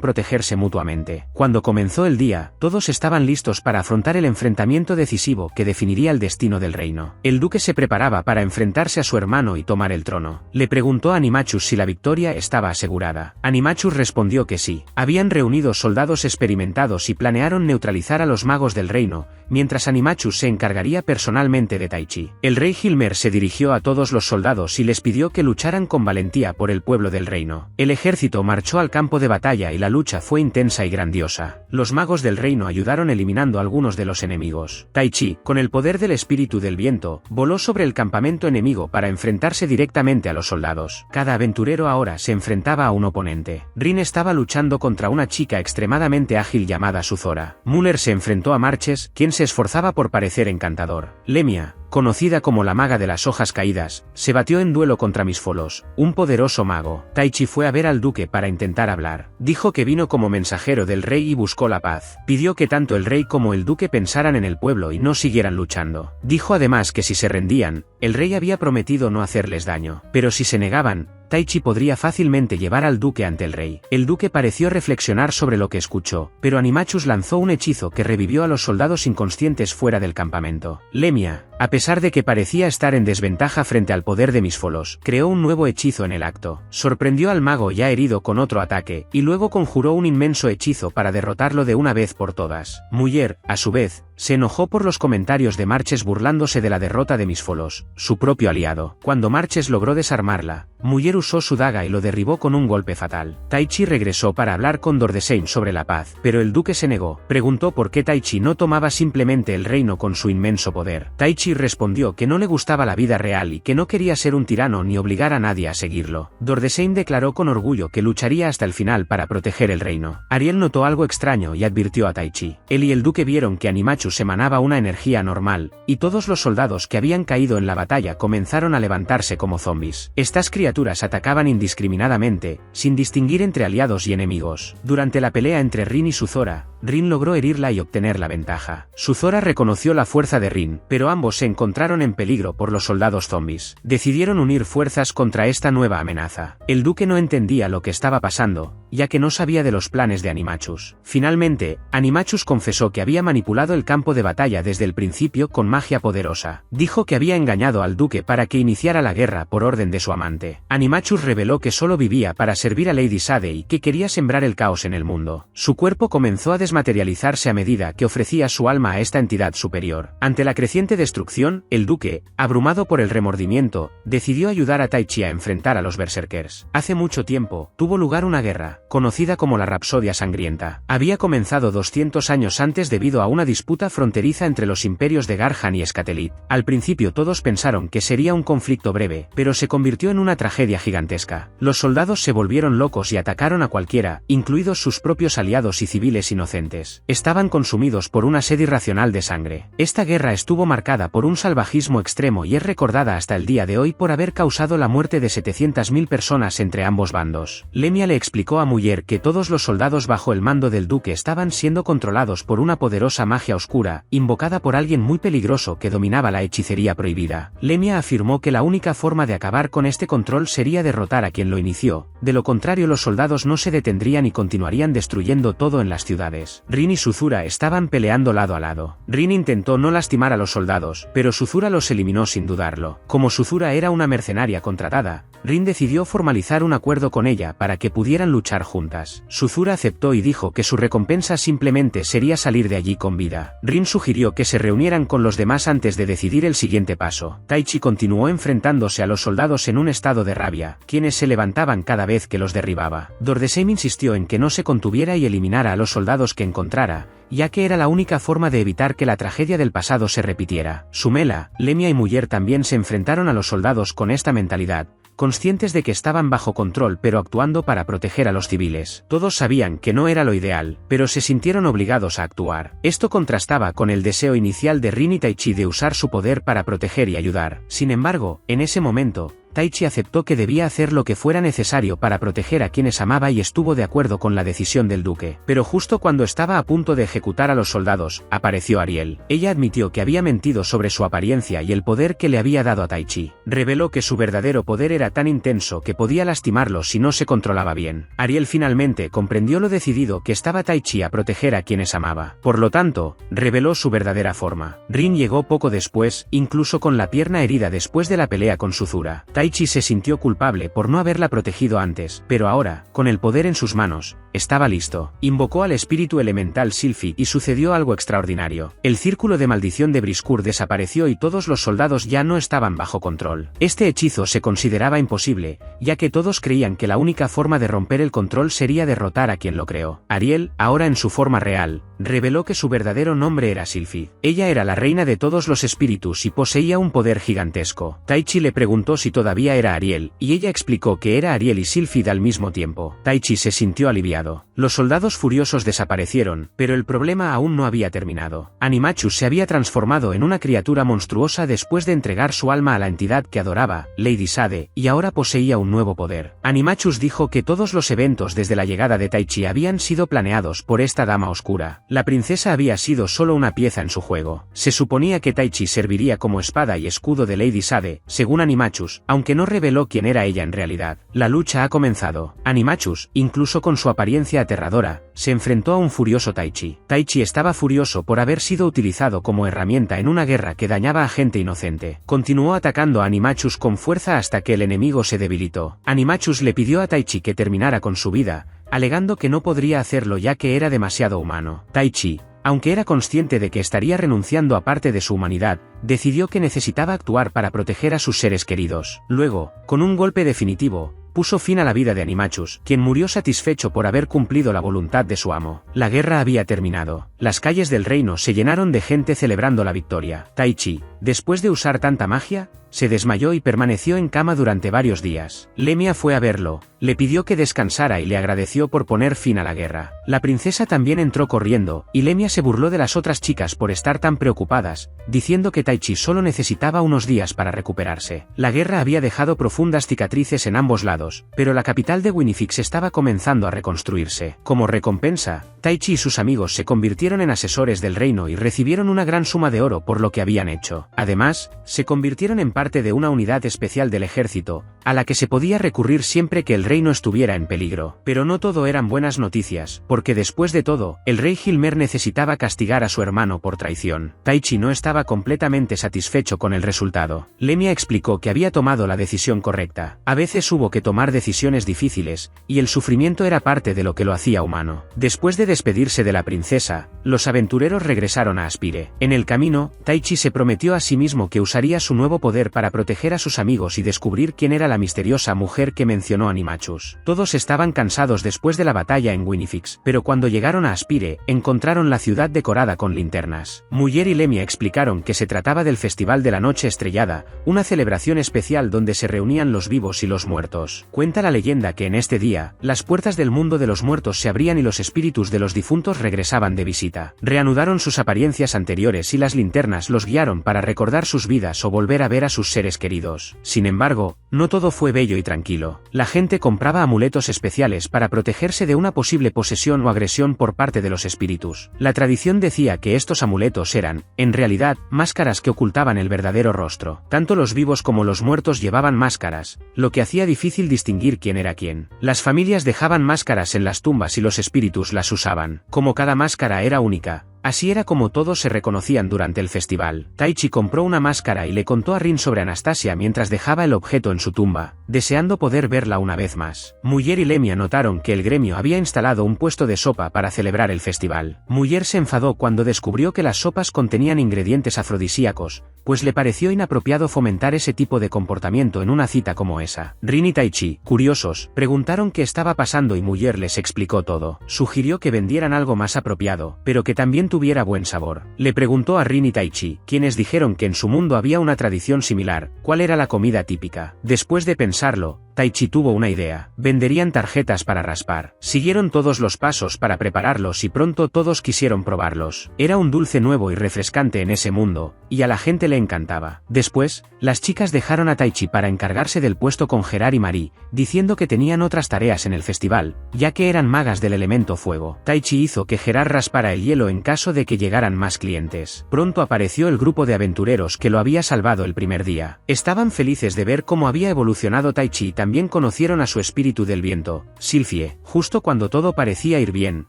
protegerse mutuamente. Cuando comenzó el día, todos estaban listos para afrontar el enfrentamiento decisivo que definiría el destino del reino. El duque se preparaba para enfrentarse a su hermano y tomar el trono. Le preguntó a Animachus si la victoria estaba asegurada. Animachus respondió que sí. Habían reunido soldados experimentados y planearon neutralizar a los magos del reino, mientras Animachus se encargaría personalmente de Taichi. El rey Hilmer se dirigió a todos los soldados y les pidió que lucharan con valentía por el pueblo del reino. El ejército marchó al campo de batalla y la lucha fue intensa y grandiosa. Los magos del reino ayudaron eliminando a algunos de los enemigos. Taichi, con el poder del espíritu del viento, voló sobre el campamento enemigo para enfrentarse directamente a los soldados. Cada aventurero ahora se enfrentaba a un oponente. Rin estaba luchando contra una chica extremadamente ágil llamada Suzora. Muller se enfrentó a Marches, quien se esforzaba por parecer encantador. Lemia, conocida como la maga de las hojas caídas, se batió en duelo contra Misfolos, un poderoso mago. Taichi fue a ver al duque para intentar hablar. Dijo que vino como mensajero del rey y buscó la paz. Pidió que tanto el rey como el duque pensaran en el pueblo y no siguieran luchando. Dijo además que si se rendían, el rey había prometido no hacerles daño. Pero si se negaban, Taichi podría fácilmente llevar al duque ante el rey. El duque pareció reflexionar sobre lo que escuchó, pero Animachus lanzó un hechizo que revivió a los soldados inconscientes fuera del campamento. Lemia, a pesar de que parecía estar en desventaja frente al poder de Misfolos, creó un nuevo hechizo en el acto. Sorprendió al mago ya herido con otro ataque, y luego conjuró un inmenso hechizo para derrotarlo de una vez por todas. Muller, a su vez, se enojó por los comentarios de Marches burlándose de la derrota de Misfolos, su propio aliado. Cuando Marches logró desarmarla, Muller usó su daga y lo derribó con un golpe fatal. Taichi regresó para hablar con Dordesein sobre la paz, pero el duque se negó. Preguntó por qué Taichi no tomaba simplemente el reino con su inmenso poder. Taichi respondió que no le gustaba la vida real y que no quería ser un tirano ni obligar a nadie a seguirlo. Dordesein declaró con orgullo que lucharía hasta el final para proteger el reino. Ariel notó algo extraño y advirtió a Taichi. Él y el duque vieron que Animachus Animachus emanaba una energía anormal, y todos los soldados que habían caído en la batalla comenzaron a levantarse como zombies. Estas criaturas atacaban indiscriminadamente, sin distinguir entre aliados y enemigos. Durante la pelea entre Rin y Suzora, Rin logró herirla y obtener la ventaja. Suzora reconoció la fuerza de Rin, pero ambos se encontraron en peligro por los soldados zombies. Decidieron unir fuerzas contra esta nueva amenaza. El duque no entendía lo que estaba pasando, ya que no sabía de los planes de Animachus. Finalmente, Animachus confesó que había manipulado el campo de batalla desde el principio con magia poderosa. Dijo que había engañado al duque para que iniciara la guerra por orden de su amante. Animachus reveló que solo vivía para servir a Lady Sade y que quería sembrar el caos en el mundo. Su cuerpo comenzó a desmaterializarse a medida que ofrecía su alma a esta entidad superior. Ante la creciente destrucción, el duque, abrumado por el remordimiento, decidió ayudar a Taichi a enfrentar a los berserkers. Hace mucho tiempo, tuvo lugar una guerra, conocida como la Rapsodia Sangrienta. Había comenzado 200 años antes debido a una disputa fronteriza entre los imperios de Garhan y Scatelit. Al principio todos pensaron que sería un conflicto breve, pero se convirtió en una tragedia gigantesca. Los soldados se volvieron locos y atacaron a cualquiera, incluidos sus propios aliados y civiles inocentes. Estaban consumidos por una sed irracional de sangre. Esta guerra estuvo marcada por un salvajismo extremo y es recordada hasta el día de hoy por haber causado la muerte de 700.000 personas entre ambos bandos. Lemia le explicó a Muller que todos los soldados bajo el mando del duque estaban siendo controlados por una poderosa magia oscura, invocada por alguien muy peligroso que dominaba la hechicería prohibida. Lemia afirmó que la única forma de acabar con este control sería derrotar a quien lo inició, de lo contrario los soldados no se detendrían y continuarían destruyendo todo en las ciudades. Rin y Suzura estaban peleando lado a lado. Rin intentó no lastimar a los soldados, pero Suzura los eliminó sin dudarlo. Como Suzura era una mercenaria contratada, Rin decidió formalizar un acuerdo con ella para que pudieran luchar juntas. Suzura aceptó y dijo que su recompensa simplemente sería salir de allí con vida. Rin sugirió que se reunieran con los demás antes de decidir el siguiente paso. Taichi continuó enfrentándose a los soldados en un estado de rabia, quienes se levantaban cada vez que los derribaba. Dordesheim insistió en que no se contuviera y eliminara a los soldados que encontrara, ya que era la única forma de evitar que la tragedia del pasado se repitiera. Sumela, Lemia y Muller también se enfrentaron a los soldados con esta mentalidad, conscientes de que estaban bajo control pero actuando para proteger a los civiles. Todos sabían que no era lo ideal, pero se sintieron obligados a actuar. Esto contrastaba con el deseo inicial de Rin y Taichi de usar su poder para proteger y ayudar. Sin embargo, en ese momento, Taichi aceptó que debía hacer lo que fuera necesario para proteger a quienes amaba y estuvo de acuerdo con la decisión del duque. Pero justo cuando estaba a punto de ejecutar a los soldados, apareció Ariel. Ella admitió que había mentido sobre su apariencia y el poder que le había dado a Taichi. Reveló que su verdadero poder era tan intenso que podía lastimarlo si no se controlaba bien. Ariel finalmente comprendió lo decidido que estaba Taichi a proteger a quienes amaba. Por lo tanto, reveló su verdadera forma. Rin llegó poco después, incluso con la pierna herida después de la pelea con Suzura. Taichi se sintió culpable por no haberla protegido antes, pero ahora, con el poder en sus manos, estaba listo. Invocó al espíritu elemental Sylphid y sucedió algo extraordinario. El círculo de maldición de Briscour desapareció y todos los soldados ya no estaban bajo control. Este hechizo se consideraba imposible, ya que todos creían que la única forma de romper el control sería derrotar a quien lo creó. Ariel, ahora en su forma real, reveló que su verdadero nombre era Sylphid. Ella era la reina de todos los espíritus y poseía un poder gigantesco. Taichi le preguntó si todavía era Ariel, y ella explicó que era Ariel y Sylphid al mismo tiempo. Taichi se sintió aliviado. Los soldados furiosos desaparecieron, pero el problema aún no había terminado. Animachus se había transformado en una criatura monstruosa después de entregar su alma a la entidad que adoraba, Lady Sade, y ahora poseía un nuevo poder. Animachus dijo que todos los eventos desde la llegada de Taichi habían sido planeados por esta dama oscura. La princesa había sido solo una pieza en su juego. Se suponía que Taichi serviría como espada y escudo de Lady Sade, según Animachus, aunque no reveló quién era ella en realidad. La lucha ha comenzado. Animachus, incluso con su apariencia aterradora, se enfrentó a un furioso Taichi. Taichi estaba furioso por haber sido utilizado como herramienta en una guerra que dañaba a gente inocente. Continuó atacando a Animachus con fuerza hasta que el enemigo se debilitó. Animachus le pidió a Taichi que terminara con su vida, alegando que no podría hacerlo ya que era demasiado humano. Taichi, aunque era consciente de que estaría renunciando a parte de su humanidad, decidió que necesitaba actuar para proteger a sus seres queridos. Luego, con un golpe definitivo, puso fin a la vida de Animachus, quien murió satisfecho por haber cumplido la voluntad de su amo. La guerra había terminado. las calles del reino se llenaron de gente celebrando la victoria. Taichi, después de usar tanta magia, se desmayó y permaneció en cama durante varios días. Lemia fue a verlo, le pidió que descansara y le agradeció por poner fin a la guerra. La princesa también entró corriendo, y Lemia se burló de las otras chicas por estar tan preocupadas, diciendo que Taichi solo necesitaba unos días para recuperarse. La guerra había dejado profundas cicatrices en ambos lados, pero la capital de Winifix estaba comenzando a reconstruirse. Como recompensa, Taichi y sus amigos se convirtieron en asesores del reino y recibieron una gran suma de oro por lo que habían hecho. Además, se convirtieron en parte de una unidad especial del ejército, a la que se podía recurrir siempre que el reino estuviera en peligro. Pero no todo eran buenas noticias, porque después de todo, el rey Hilmer necesitaba castigar a su hermano por traición. Taichi no estaba completamente satisfecho con el resultado. Lemia explicó que había tomado la decisión correcta. A veces hubo que tomar decisiones difíciles, y el sufrimiento era parte de lo que lo hacía humano. Después de despedirse de la princesa, los aventureros regresaron a Aspire. En el camino, Taichi se prometió a sí mismo que usaría su nuevo poder para proteger a sus amigos y descubrir quién era la misteriosa mujer que mencionó Animachus. Todos estaban cansados después de la batalla en Winifix, pero cuando llegaron a Aspire, encontraron la ciudad decorada con linternas. Muyer y Lemia explicaron que se trataba del Festival de la Noche Estrellada, una celebración especial donde se reunían los vivos y los muertos. Cuenta la leyenda que en este día, las puertas del mundo de los muertos se abrían y los espíritus de los difuntos regresaban de visita. Reanudaron sus apariencias anteriores y las linternas los guiaron para recordar sus vidas o volver a ver a sus seres queridos. Sin embargo, no todo fue bello y tranquilo. La gente compraba amuletos especiales para protegerse de una posible posesión o agresión por parte de los espíritus. La tradición decía que estos amuletos eran, en realidad, máscaras que ocultaban el verdadero rostro. Tanto los vivos como los muertos llevaban máscaras, lo que hacía difícil distinguir quién era quién. Las familias dejaban máscaras en las tumbas y los espíritus las usaban. Como cada máscara era única, así era como todos se reconocían durante el festival. Taichi compró una máscara y le contó a Rin sobre Anastasia mientras dejaba el objeto en su tumba, deseando poder verla una vez más. Muyer y Lemia notaron que el gremio había instalado un puesto de sopa para celebrar el festival. Muyer se enfadó cuando descubrió que las sopas contenían ingredientes afrodisíacos, pues le pareció inapropiado fomentar ese tipo de comportamiento en una cita como esa. Rin y Taichi, curiosos, preguntaron qué estaba pasando y Muyer les explicó todo. Sugirió que vendieran algo más apropiado, pero que también tuviera buen sabor. Le preguntó a Rin y Taichi, quienes dijeron que en su mundo había una tradición similar, cuál era la comida típica. Después de pensarlo, Taichi tuvo una idea. Venderían tarjetas para raspar. Siguieron todos los pasos para prepararlos y pronto todos quisieron probarlos. Era un dulce nuevo y refrescante en ese mundo, y a la gente le encantaba. Después, las chicas dejaron a Taichi para encargarse del puesto con Gerard y Marie, diciendo que tenían otras tareas en el festival, ya que eran magas del elemento fuego. Taichi hizo que Gerard raspara el hielo en caso de que llegaran más clientes. Pronto apareció el grupo de aventureros que lo había salvado el primer día. Estaban felices de ver cómo había evolucionado Taichi y también conocieron a su espíritu del viento, Sylphie. Justo cuando todo parecía ir bien,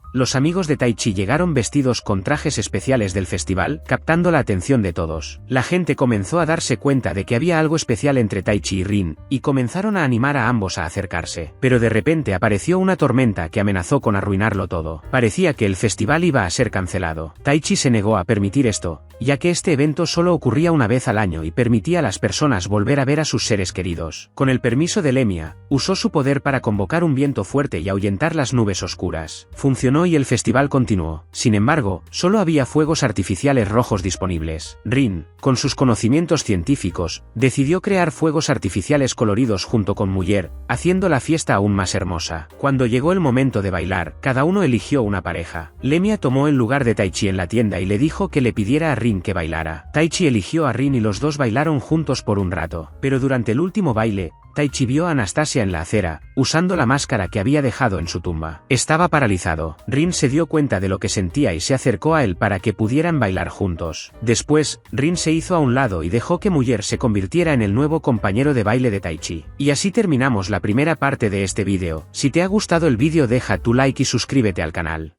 los amigos de Taichi llegaron vestidos con trajes especiales del festival, captando la atención de todos. La gente comenzó a darse cuenta de que había algo especial entre Taichi y Rin, y comenzaron a animar a ambos a acercarse. Pero de repente apareció una tormenta que amenazó con arruinarlo todo. Parecía que el festival iba a ser cancelado. Taichi se negó a permitir esto, ya que este evento solo ocurría una vez al año y permitía a las personas volver a ver a sus seres queridos. Con el permiso de Lemia, usó su poder para convocar un viento fuerte y ahuyentar las nubes oscuras. Funcionó y el festival continuó. Sin embargo, solo había fuegos artificiales rojos disponibles. Rin, con sus conocimientos científicos, decidió crear fuegos artificiales coloridos junto con Muyer, haciendo la fiesta aún más hermosa. Cuando llegó el momento de bailar, cada uno eligió una pareja. Lemia tomó el lugar de Taichi en la tienda y le dijo que le pidiera a Rin que bailara. Taichi eligió a Rin y los dos bailaron juntos por un rato. Pero durante el último baile, Taichi vio a Anastasia en la acera, usando la máscara que había dejado en su tumba. Estaba paralizado. Rin se dio cuenta de lo que sentía y se acercó a él para que pudieran bailar juntos. Después, Rin se hizo a un lado y dejó que Muyer se convirtiera en el nuevo compañero de baile de Taichi. Y así terminamos la primera parte de este vídeo. Si te ha gustado el vídeo deja tu like y suscríbete al canal.